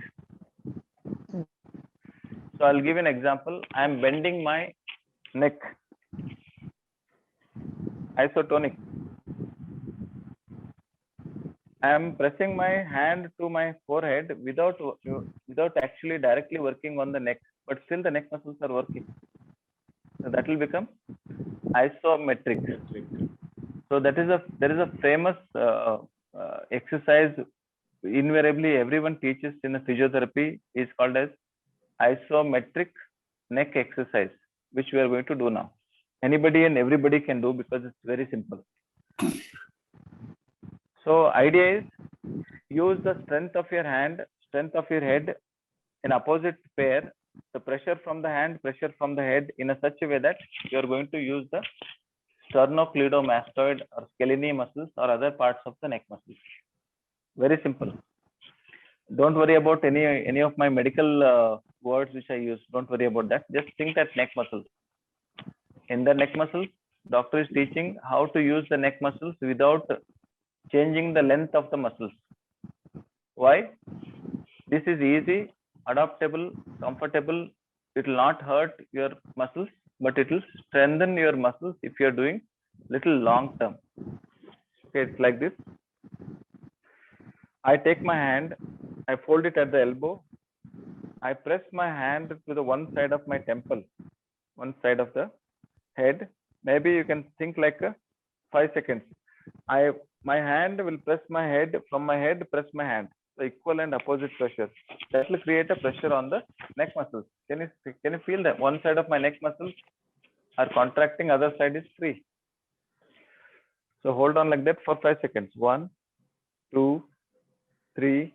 So I'll give an example. I'm bending my neck. Isotonic. I am pressing my hand to my forehead without actually directly working on the neck, but still the neck muscles are working. So that will become isometric. So there is a famous exercise invariably everyone teaches in a physiotherapy, is called as isometric neck exercise, which we are going to do now. Anybody and everybody can do because it's very simple. So idea is use the strength of your hand, strength of your head in opposite pair, the pressure from the hand, pressure from the head in a such a way that you are going to use the sternocleidomastoid or scalene muscles or other parts of the neck muscles. Very simple. Don't worry about any of my medical words which I use. Don't worry about that. Just think that neck muscles. In the neck muscles, doctor is teaching how to use the neck muscles without changing the length of the muscles. Why? This is easy, adaptable, comfortable. It will not hurt your muscles, but it will strengthen your muscles if you are doing little long term. Okay, it's like this. I take my hand, I fold it at the elbow. I press my hand to the one side of my temple, one side of the head. Maybe you can think like 5 seconds. My hand will press my head, from my head, press my hand. So equal and opposite pressure. That will create a pressure on the neck muscles. Can you feel that one side of my neck muscles are contracting, other side is free. So hold on like that for 5 seconds. 1, 2, 3,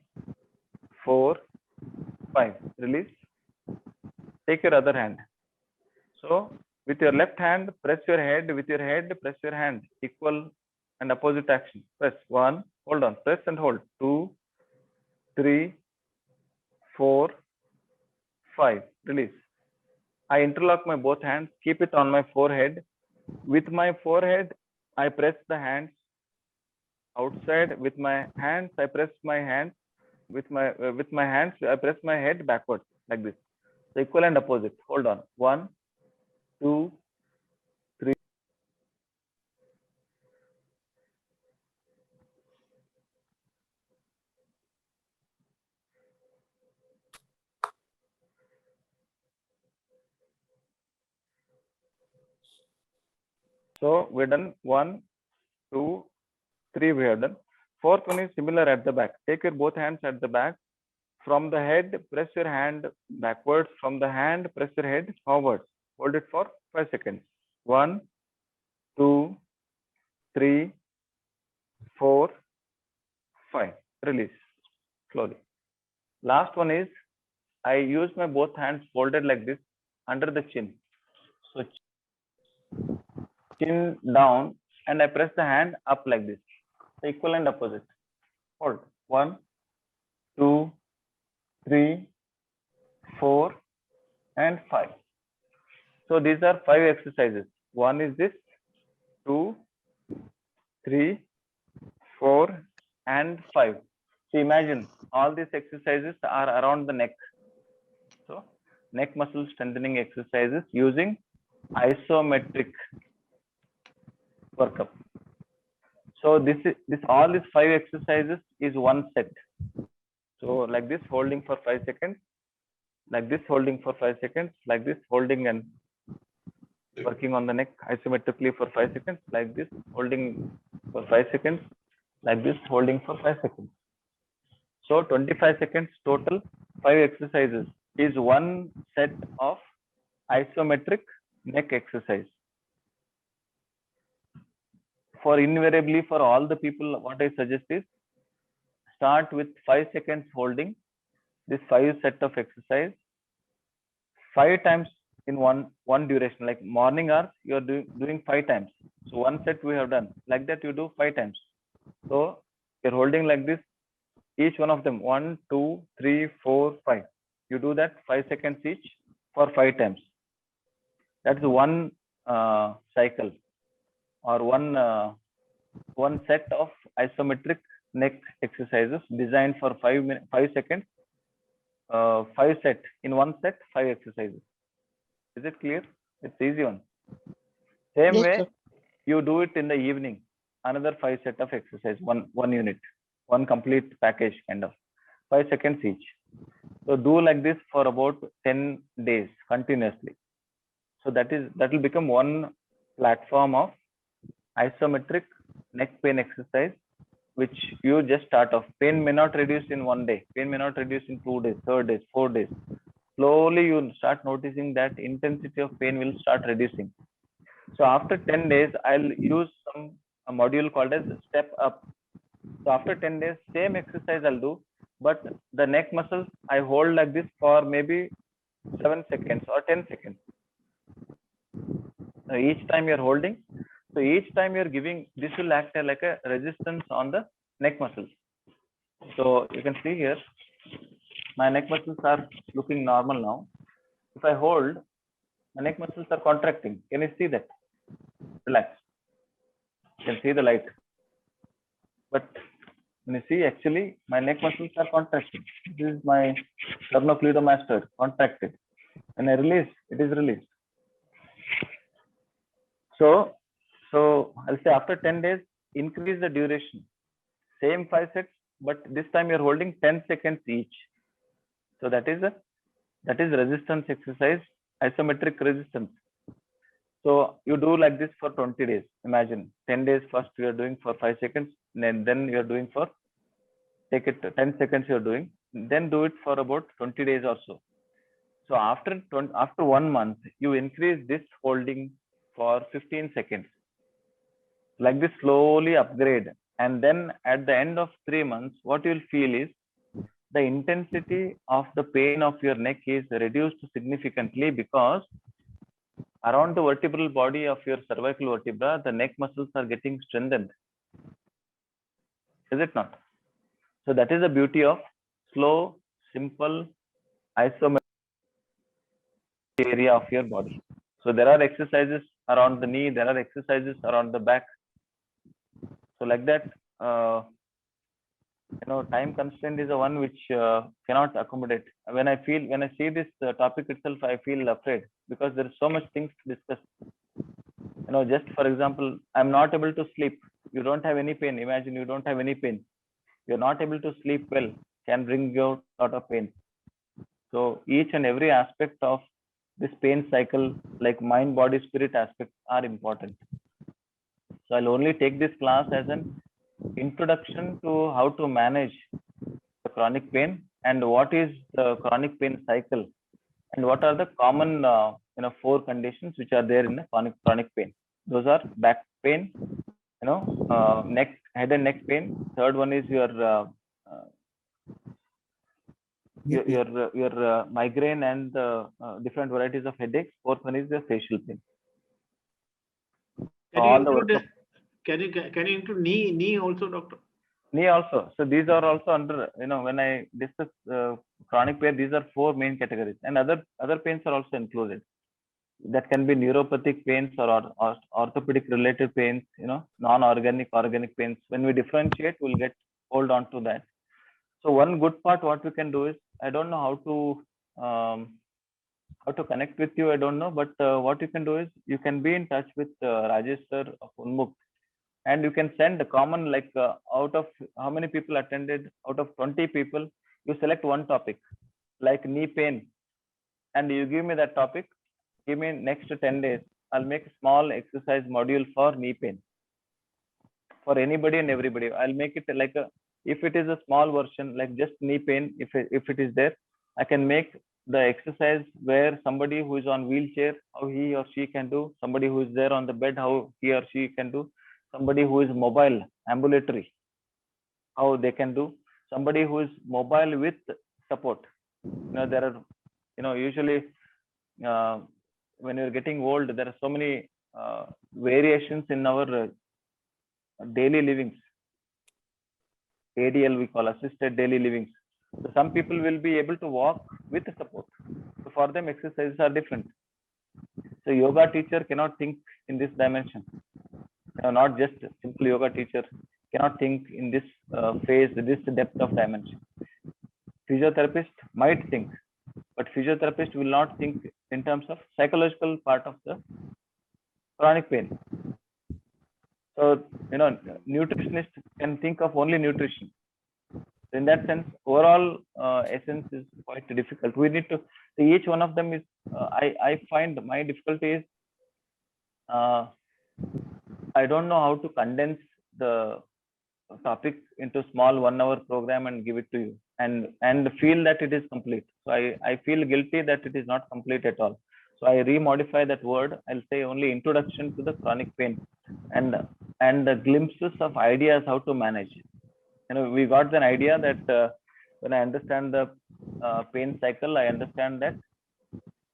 4, 5. Release. Take your other hand. So with your left hand, press your head. With your head, press your hand. Equal and opposite action. Press 1. Hold on. Press and hold. 2, 3, 4, 5. Release. I interlock my both hands. Keep it on my forehead. With my forehead, I press the hands outside. With my hands, I press my hands. With my hands, I press my head backwards like this. So equal and opposite. Hold on. 1, 2, 3. So we're done. 1, 2, 3. We have done. Fourth one is similar at the back. Take your both hands at the back. From the head, press your hand backwards. From the hand, press your head forward. Hold it for 5 seconds. 1, 2, 3, 4, 5. Release slowly. Last one is I use my both hands folded like this under the chin. So chin down and I press the hand up like this. So equal and opposite. Hold. 1, 2, 3, 4, and 5. So these are 5 exercises. One is this, 2, 3, 4, and 5. So imagine all these exercises are around the neck. So neck muscle strengthening exercises using isometric workup. So all these 5 exercises is one set. So like this, holding for 5 seconds, like this, holding for 5 seconds, like this, holding and working on the neck isometrically for 5 seconds, like this, holding for 5 seconds, like this, holding for 5 seconds. So 25 seconds total, 5 exercises is one set of isometric neck exercise. For invariably for all the people, what I suggest is start with 5 seconds holding this 5 set of exercise 5 times in one duration. Like morning hours, you are doing 5 times. So one set we have done. Like that you do 5 times. So you're holding like this, each one of them 1, 2, 3, 4, 5. You do that 5 seconds each for 5 times. That's one cycle or one set of isometric neck exercises designed for 5 seconds. 5 set in one set, 5 exercises. Is it clear? It's easy one. Same Yes, way, sir. you do it in the evening. Another 5 set of exercise, one unit, one complete package kind of 5 seconds each. So do like this for about 10 days continuously. So that will become one platform of isometric neck pain exercise, which you just start off. Pain may not reduce in 1 day. Pain may not reduce in 2 days, 3 days, 4 days. Slowly you start noticing that intensity of pain will start reducing. So after 10 days, I'll use a module called as step up. So after 10 days, same exercise I'll do, but the neck muscles I hold like this for maybe 7 seconds or 10 seconds. So each time you're holding, so each time you're giving, this will act like a resistance on the neck muscles. So you can see here, my neck muscles are looking normal now. If I hold, my neck muscles are contracting. Can you see that? Relax. You can see the light. But when you see, actually, my neck muscles are contracting. This is my sternocleidomastoid contracted. When I release, it is released. So I'll say after 10 days, increase the duration. Same 5 sets, but this time you're holding 10 seconds each. So that is resistance exercise, isometric resistance. So you do like this for 20 days. Imagine 10 days first you are doing for 5 seconds, and then you are doing for take it 10 seconds you're doing, then do it for about 20 days or so. So after 1 month, you increase this holding for 15 seconds. Like this, slowly upgrade. And then at the end of 3 months, what you'll feel is the intensity of the pain of your neck is reduced significantly, because around the vertebral body of your cervical vertebra, the neck muscles are getting strengthened. Is it not? So that is the beauty of slow, simple, isometric area of your body. So there are exercises around the knee, there are exercises around the back. So like that, time constraint is the one which cannot accommodate. When I see this topic itself, I feel afraid, because there is so much things to discuss. Just for example, I'm not able to sleep. You don't have any pain. Imagine you don't have any pain. You're not able to sleep well, can bring you out a lot of pain. So each and every aspect of this pain cycle, like mind, body, spirit aspects, are important. So I'll only take this class as an introduction to how to manage the chronic pain, and what is the chronic pain cycle, and what are the common 4 conditions which are there in the chronic pain. Those are back pain, head and neck pain. Third one is your migraine and different varieties of headaches. Fourth one is the facial pain. Can you include knee also, doctor? Knee also. So these are also under, when I discuss chronic pain, these are 4 main categories, and other pains are also included. That can be neuropathic pains or orthopedic related pains, non-organic, organic pains. When we differentiate, we'll hold on to that. So one good part what we can do is, I don't know how to connect with you, I don't know, but what you can do is, you can be in touch with Rajesh sir of Unmukt, and you can send a common, like out of how many people attended, out of 20 people, you select one topic, like knee pain, and you give me that topic. Give me next 10 days. I'll make a small exercise module for knee pain for anybody and everybody. I'll make it like if it is a small version, like just knee pain, if it is there, I can make the exercise where somebody who is on wheelchair, how he or she can do, somebody who is there on the bed, how he or she can do, somebody who is mobile, ambulatory, how they can do, somebody who is mobile with support. There are, usually when you're getting old, there are so many variations in our daily livings. ADL we call, assisted daily livings. So some people will be able to walk with support. So for them, exercises are different. So yoga teacher cannot think in this dimension. Not just a simple yoga teacher cannot think in this phase, this depth of dimension. Physiotherapist might think, but physiotherapist will not think in terms of psychological part of the chronic pain. So, nutritionist can think of only nutrition. In that sense, overall essence is quite difficult. We need to see each one of them is, I find my difficulty is, I don't know how to condense the topic into small 1-hour program and give it to you and feel that it is complete. So I feel guilty that it is not complete at all. So I remodify that word. I'll say only introduction to the chronic pain and the glimpses of ideas how to manage. We got an idea that when I understand the pain cycle, I understand that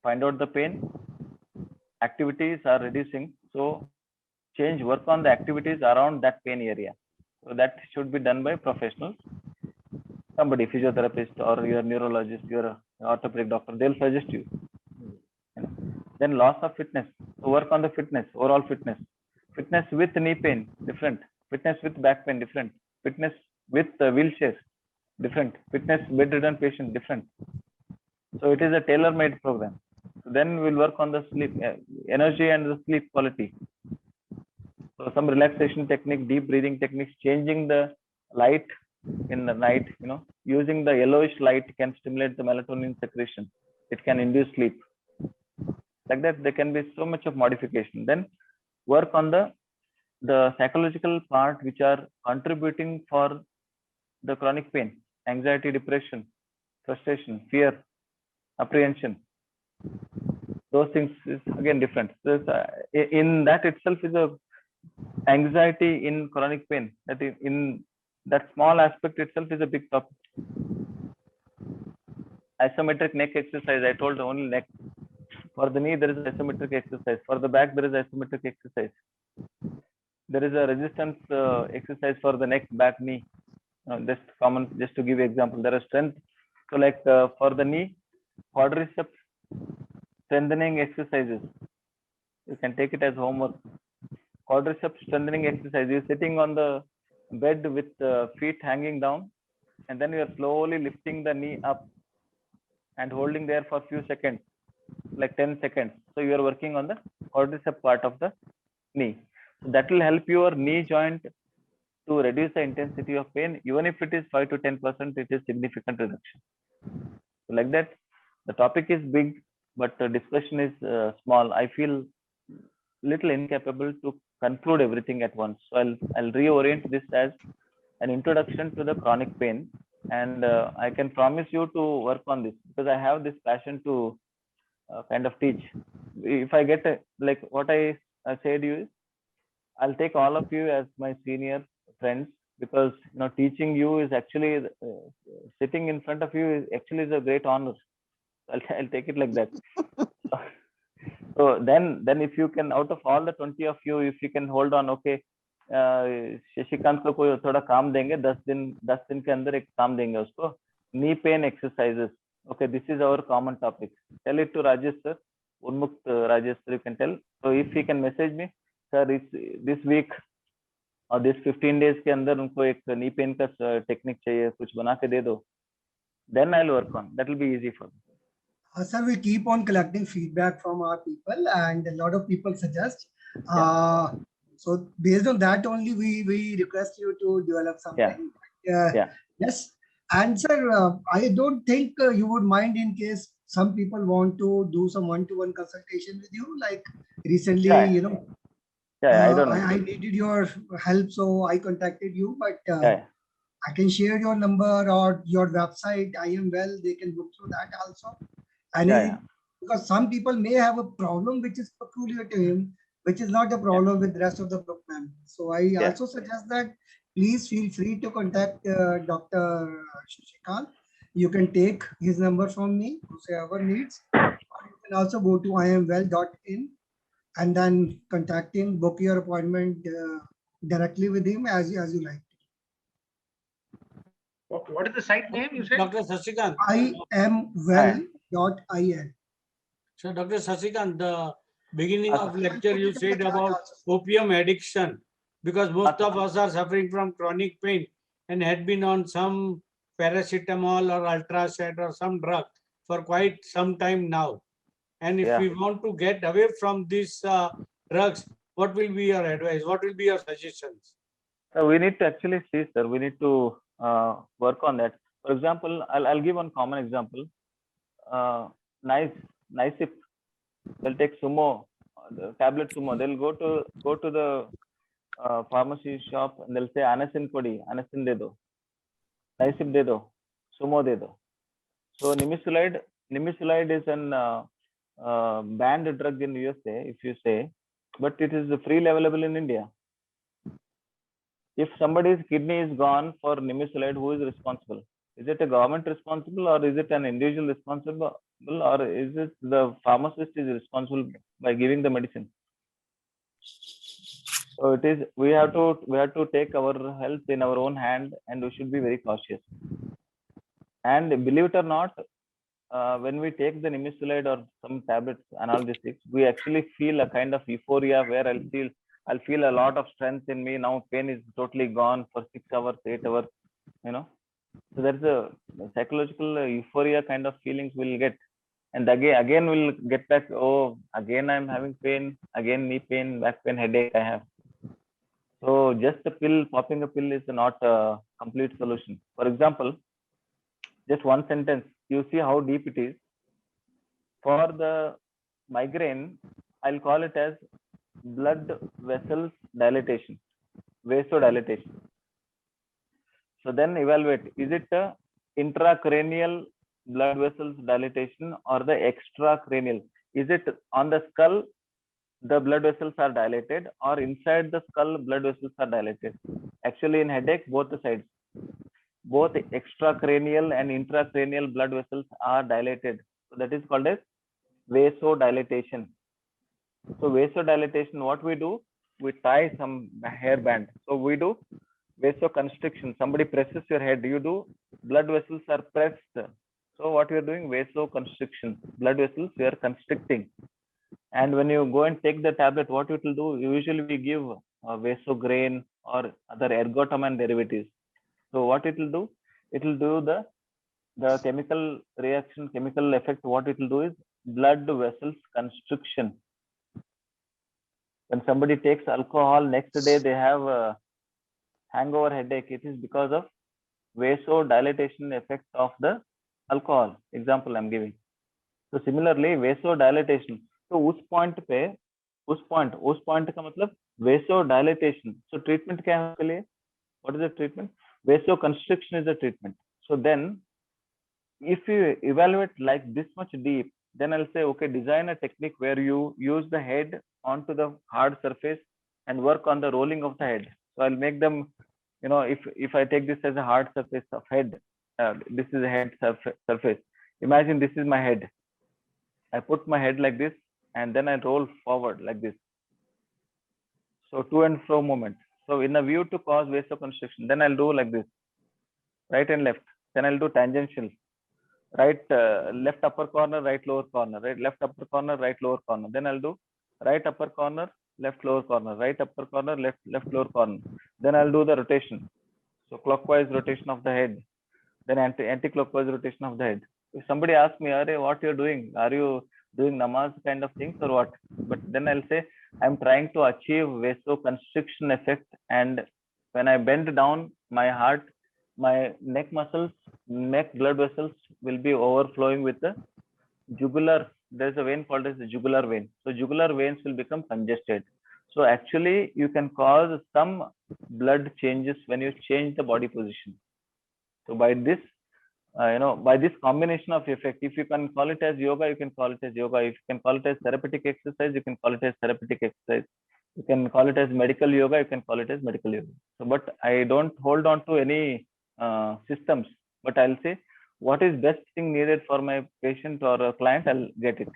find out the pain, activities are reducing. So work on the activities around that pain area. So that should be done by professionals. Somebody, physiotherapist or your neurologist, your orthopedic doctor, they'll suggest you. Then loss of fitness. So work on the fitness, overall fitness. Fitness with knee pain, different. Fitness with back pain, different. Fitness with wheelchairs, different. Fitness bedridden patient, different. So it is a tailor-made program. So then we'll work on the sleep, energy and the sleep quality. So some relaxation technique, deep breathing techniques, changing the light in the night, using the yellowish light can stimulate the melatonin secretion. It can induce sleep. Like that, there can be so much of modification. Then work on the psychological part, which are contributing for the chronic pain, anxiety, depression, frustration, fear, apprehension. Those things is again different. So in that itself is a anxiety in chronic pain. That in that small aspect itself is a big topic. Isometric neck exercise, I told only neck. For the knee, there is isometric exercise. For the back, there is isometric exercise. There is a resistance exercise for the neck, back, knee. Just to give you example, there are strength. So like for the knee, quadriceps strengthening exercises. You can take it as homework. Quadriceps strengthening exercise. You're sitting on the bed with feet hanging down, and then you are slowly lifting the knee up and holding there for a few seconds, like 10 seconds. So you are working on the quadricep part of the knee. So that will help your knee joint to reduce the intensity of pain. Even if it is 5 to 10%, it is significant reduction. So like that, the topic is big, but the discussion is small. I feel little incapable to conclude everything at once. So I'll reorient this as an introduction to the chronic pain, and I can promise you to work on this because I have this passion to kind of teach. If I get like what I said you is, I'll take all of you as my senior friends, because teaching you is actually sitting in front of you is actually a great honor. I'll take it like that. So then if you can, out of all the 20 of you, if you can hold on, okay, Shashikant को कोई थोड़ा काम देंगे, 10 दिन के अंदर एक काम देंगे उसको, knee pain exercises. Okay, this is our common topic. Tell it to Rajesh sir, Unmukt Rajesh sir, you can tell. So if he can message me, sir, this week और this 15 days के अंदर उनको एक knee pain का technique चाहिए, कुछ बना के दे दो, then I'll work on. That will be easy for me. Sir, we keep on collecting feedback from our people, and a lot of people suggest. So based on that only, we request you to develop something. Yes. And sir, I don't think you would mind in case some people want to do some one-to-one consultation with you. Like recently, I don't know. I needed your help, so I contacted you. But I can share your number or your website. I am well. They can look through that also. And because some people may have a problem which is peculiar to him, which is not a problem with the rest of the group members. So I also suggest that please feel free to contact Dr. Shashikant. You can take his number from me, whoever needs. Or you can also go to iamwell.in and then contact him, book your appointment directly with him as you like. What is the site name you said? Dr. Shashikant. iamwell.in. So Dr. Shashikant, the beginning of lecture you said about opium addiction, because most of us are suffering from chronic pain and had been on some paracetamol or Ultracet or some drug for quite some time now. And if we want to get away from these drugs, what will be your advice? What will be your suggestions? So we need to actually see, sir, we need to work on that. For example, I'll give one common example. NICEP, they'll take Sumo, the tablet Sumo. They'll go to the pharmacy shop and they'll say Anasin Kodi, Anasin de do, NICEP de do, Sumo de do. So nimesulide is an banned drug in USA, if you say, but it is freely available in India. If somebody's kidney is gone for nimesulide, who is responsible? Is it a government responsible, or is it an individual responsible, or is it the pharmacist is responsible by giving the medicine? So it is, we have to take our health in our own hand, and we should be very cautious. And believe it or not, when we take the nimesulide or some tablets, analgesics, we actually feel a kind of euphoria where I'll feel a lot of strength in me. Now pain is totally gone for 6 hours, 8 hours, So there's a psychological euphoria kind of feelings we'll get. And again we'll get back, oh, again I'm having pain, again knee pain, back pain, headache I have. So just a pill, popping a pill is not a complete solution. For example, just one sentence, you see how deep it is. For the migraine, I'll call it as blood vessels dilatation, vasodilatation. So then evaluate, is it a intracranial blood vessels dilatation or the extracranial? Is it on the skull, the blood vessels are dilated, or inside the skull, blood vessels are dilated? Actually, in headache, both the sides, both extracranial and intracranial blood vessels are dilated. So that is called as vasodilatation. So vasodilatation, what we do, we tie some hairband. So we do vasoconstriction. Somebody presses your head, you do, blood vessels are pressed. So what you are doing, vasoconstriction, blood vessels we are constricting. And when you go and take the tablet, what it will do, usually we give vasograin or other ergotamine derivatives. So what it will do, it will do the chemical reaction, chemical effect. What it will do is blood vessels constriction. When somebody takes alcohol, next day they have a hangover, headache. It is because of vasodilatation effect of the alcohol. Example I'm giving. So similarly, vasodilatation. So उस point पे, उस point का मतलब vasodilatation. So treatment क्या है उसके लिए? What is the treatment? Vasoconstriction is the treatment. So then, if you evaluate like this much deep, then I'll say, okay, design a technique where you use the head onto the hard surface and work on the rolling of the head. So I'll make them, you know, if I take this as a hard surface of head, this is a head surface. Imagine this is my head. I put my head like this and then I roll forward like this. So to and fro movement. So in a view to cause vasoconstriction, then I'll do like this, right and left. Then I'll do tangential. Right, left upper corner, right lower corner, right left upper corner, right lower corner. Then I'll do right upper corner, left lower corner, right upper corner, left lower corner. Then I'll do the rotation. So clockwise rotation of the head, then anti-clockwise rotation of the head. If somebody asks me, Are, what you're doing? Are you doing namaz kind of things or what? But then I'll say, I'm trying to achieve vasoconstriction effect. And when I bend down, my heart, my neck muscles, neck blood vessels will be overflowing with the jugular. There's a vein called as the jugular vein. So jugular veins will become congested. So actually you can cause some blood changes when you change the body position. So by this, by this combination of effect, if you can call it as yoga, you can call it as yoga. If you can call it as therapeutic exercise, you can call it as therapeutic exercise. You can call it as medical yoga, you can call it as medical yoga. So, but I don't hold on to any systems, but I'll say what is best thing needed for my patient or a client, I'll get it.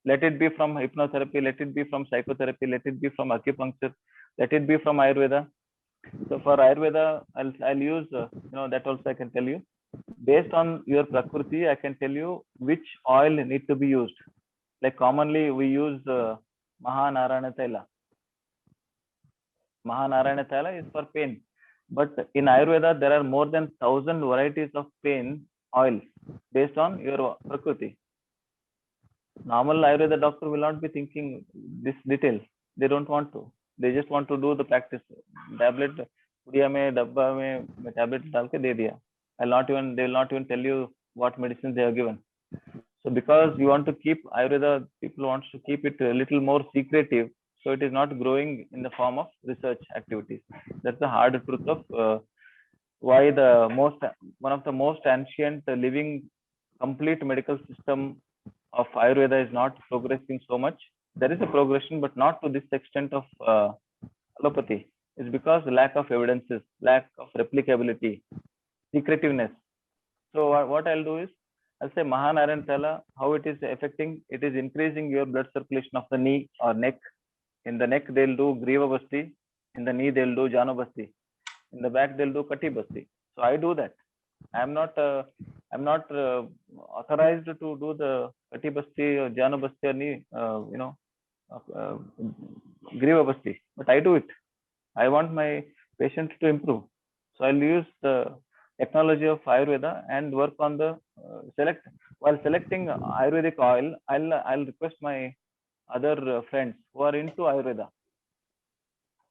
Let it be from hypnotherapy, let it be from psychotherapy, let it be from acupuncture, let it be from Ayurveda. So for Ayurveda, I'll use, that also I can tell you. Based on your Prakriti, I can tell you which oil need to be used. Like commonly we use Mahanarayana Taila. Mahanarayana Taila is for pain. But in Ayurveda, there are more than 1,000 varieties of pain oils based on your Prakriti. Normal Ayurveda doctor will not be thinking this detail. They don't want to. They just want to do the practice. Tablet, pudiya mein, dabba mein, tablet dal ke de diya. They will not even tell you what medicine they have given. So because you want to keep Ayurveda, people want to keep it a little more secretive. So it is not growing in the form of research activities. That's the hard truth of why one of the most ancient living complete medical system of Ayurveda is not progressing so much. There is a progression, but not to this extent of allopathy. It's because lack of evidences, lack of replicability, secretiveness. So what I'll do is, I'll say Mahanarayana Taila, how it is affecting, it is increasing your blood circulation of the knee or neck. In the neck, they'll do Griva Basti. In the knee, they'll do Jano Basti. In the back, they'll do Kati Basti. So I do that. I'm not authorized to do the Kati Basti or Jano Basti or knee, Griva Basti. But I do it. I want my patient to improve. So I'll use the technology of Ayurveda and work on the while selecting Ayurvedic oil. I'll request my other friends who are into Ayurveda.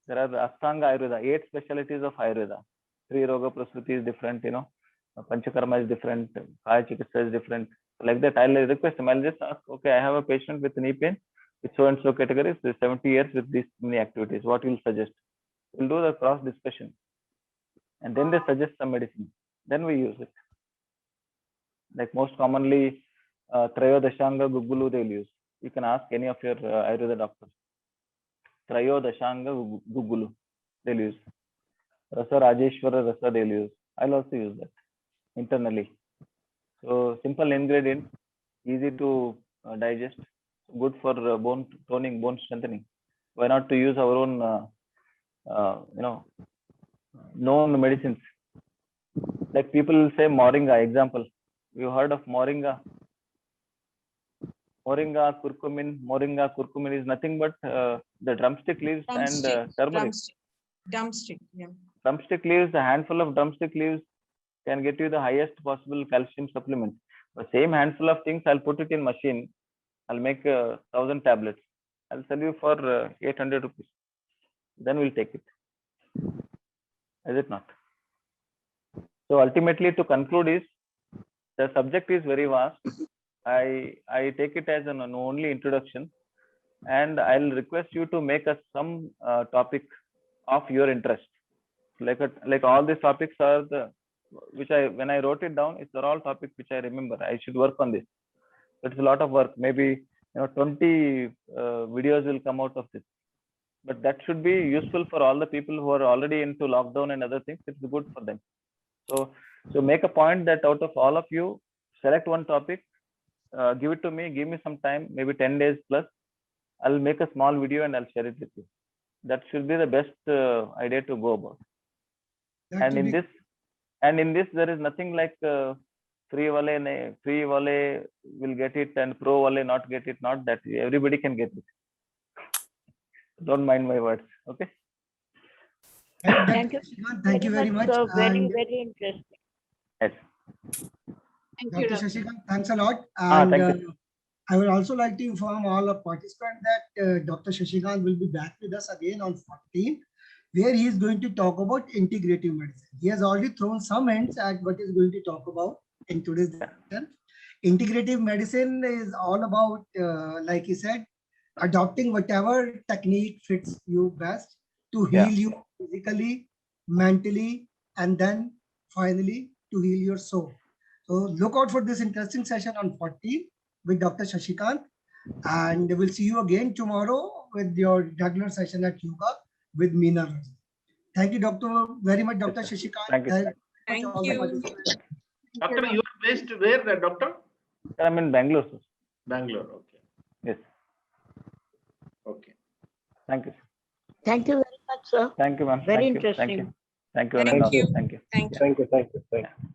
There are the Ashtanga Ayurveda, 8 specialties of Ayurveda. Sri Roga Prasuti is different, Panchakarma is different, Kaya Chikitsa is different. Like that, I'll request them. I'll just ask, okay, I have a patient with knee pain with so and so categories, 70 years with these many activities. What will you suggest? We'll do the cross discussion. And then they suggest some medicine. then we use it. Like most commonly, Trayodashanga Gugulu they'll use. You can ask any of your Ayurveda doctors. Trayodashanga Gugulu they'll use. Rasa Rajeshwara Rasa they'll use. I'll also use that internally. So simple ingredient, easy to digest, good for bone toning, bone strengthening. Why not to use our own, known medicines? Like people will say moringa. Example, you heard of moringa? Moringa curcumin is nothing but the drumstick leaves and turmeric. Drumstick, yeah. Drumstick leaves, a handful of drumstick leaves can get you the highest possible calcium supplement. The same handful of things, I'll put it in machine. I'll make 1,000 tablets. I'll sell you for 800 rupees. Then we'll take it. Is it not? So ultimately, to conclude, is the subject is very vast. I take it as an only introduction, and I'll request you to make us some topic of your interest. Like all these topics are when I wrote it down, it's all topics which I remember. I should work on this. It's a lot of work. Maybe 20 videos will come out of this. But that should be useful for all the people who are already into lockdown and other things. It's good for them. So make a point that out of all of you, select one topic, give it to me, give me some time, maybe 10 days plus. I'll make a small video and I'll share it with you. That should be the best idea to go about. And in this, there is nothing like free wale will get it and pro wale not get it. Not that everybody can get it. Don't mind my words. Okay. Thank you. Thank you very much. So very, And very interesting. Yes. Thank you. Dr. Shashikant, thanks a lot. Thank And you. I would also like to inform all the participants that Dr. Shashikant will be back with us again on 14th, where he is going to talk about integrative medicine. He has already thrown some hints at what he's going to talk about in today's session. Integrative medicine is all about, like he said, adopting whatever technique fits you best to heal you physically, mentally, and then finally to heal your soul. So look out for this interesting session on 14th with Dr. Shashikant, and we'll see you again tomorrow with your regular session at yoga with Meena. Thank you, very much, Dr. Shashikant. Thank you. Thank all the you. participants. Doctor, you are based where, doctor? I'm in Bangalore, sir. Bangalore. Okay. Yes. Okay. Thank you. Thank you very much, sir. Thank you, ma'am. Very Thank you. Thank you. interesting. Thank you. Thank Anand. you. Thank you. Thank you. Thank you.